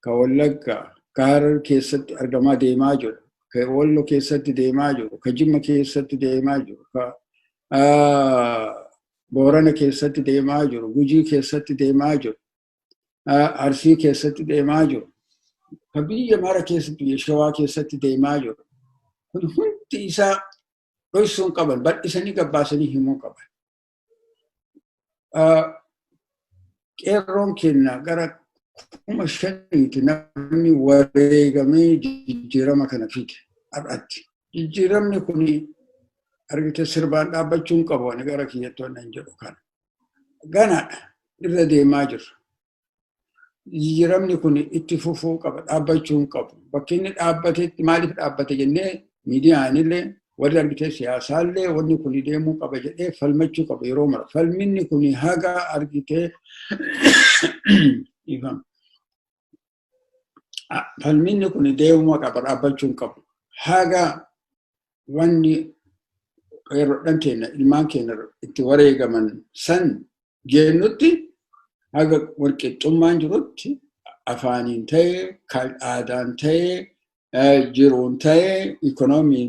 ka Wallaggaa, ka Harar keessatti argamaa deemaa jiru, ka Wallo keessatti deemaa jiru, ka Jimma keessatti deemaa jiru, ka Boorana keessatti deemaa jiru, Gujii keessatti deemaa jiru, Arsii keessatti deemaa jiru, ka biyya mara keessatti, biyya Shawaa keessatti deemaa jiru. Kun hundi isaa dhoysuun qaban, bal'isanii gabbaasanii himuu qaban. Qeerroon keenya gara 5,000 namni wareegamee jijjiirama kana fide har'atti. Jijjiiramni kun argite sirbaan dhaabbachuun qabu ani gara kiyyattoonni hin jedhu kana. Ganaadha irra deemaa jirra. Jijjiiramni kun itti fufuu qaba, dhaabbachuun qabu. Bakki inni dhaabbatetti maaliif dhaabbate jennee miidiyaanillee warri argitee siyaasaallee wanni kun deemuu qaba jedhee falmachuu qaba yeroo mara. Falminni kun haga argitee falminni kun deemuu qaba, dhaabbachuun qabu. Haga wanni qeerroodhaan keenya ilmaan keenya itti wareegaman san jennutti haga walqixxummaan jirutti afaaniin ta'e, aadaan ta'e, jiruun ta'e, ikoonomiin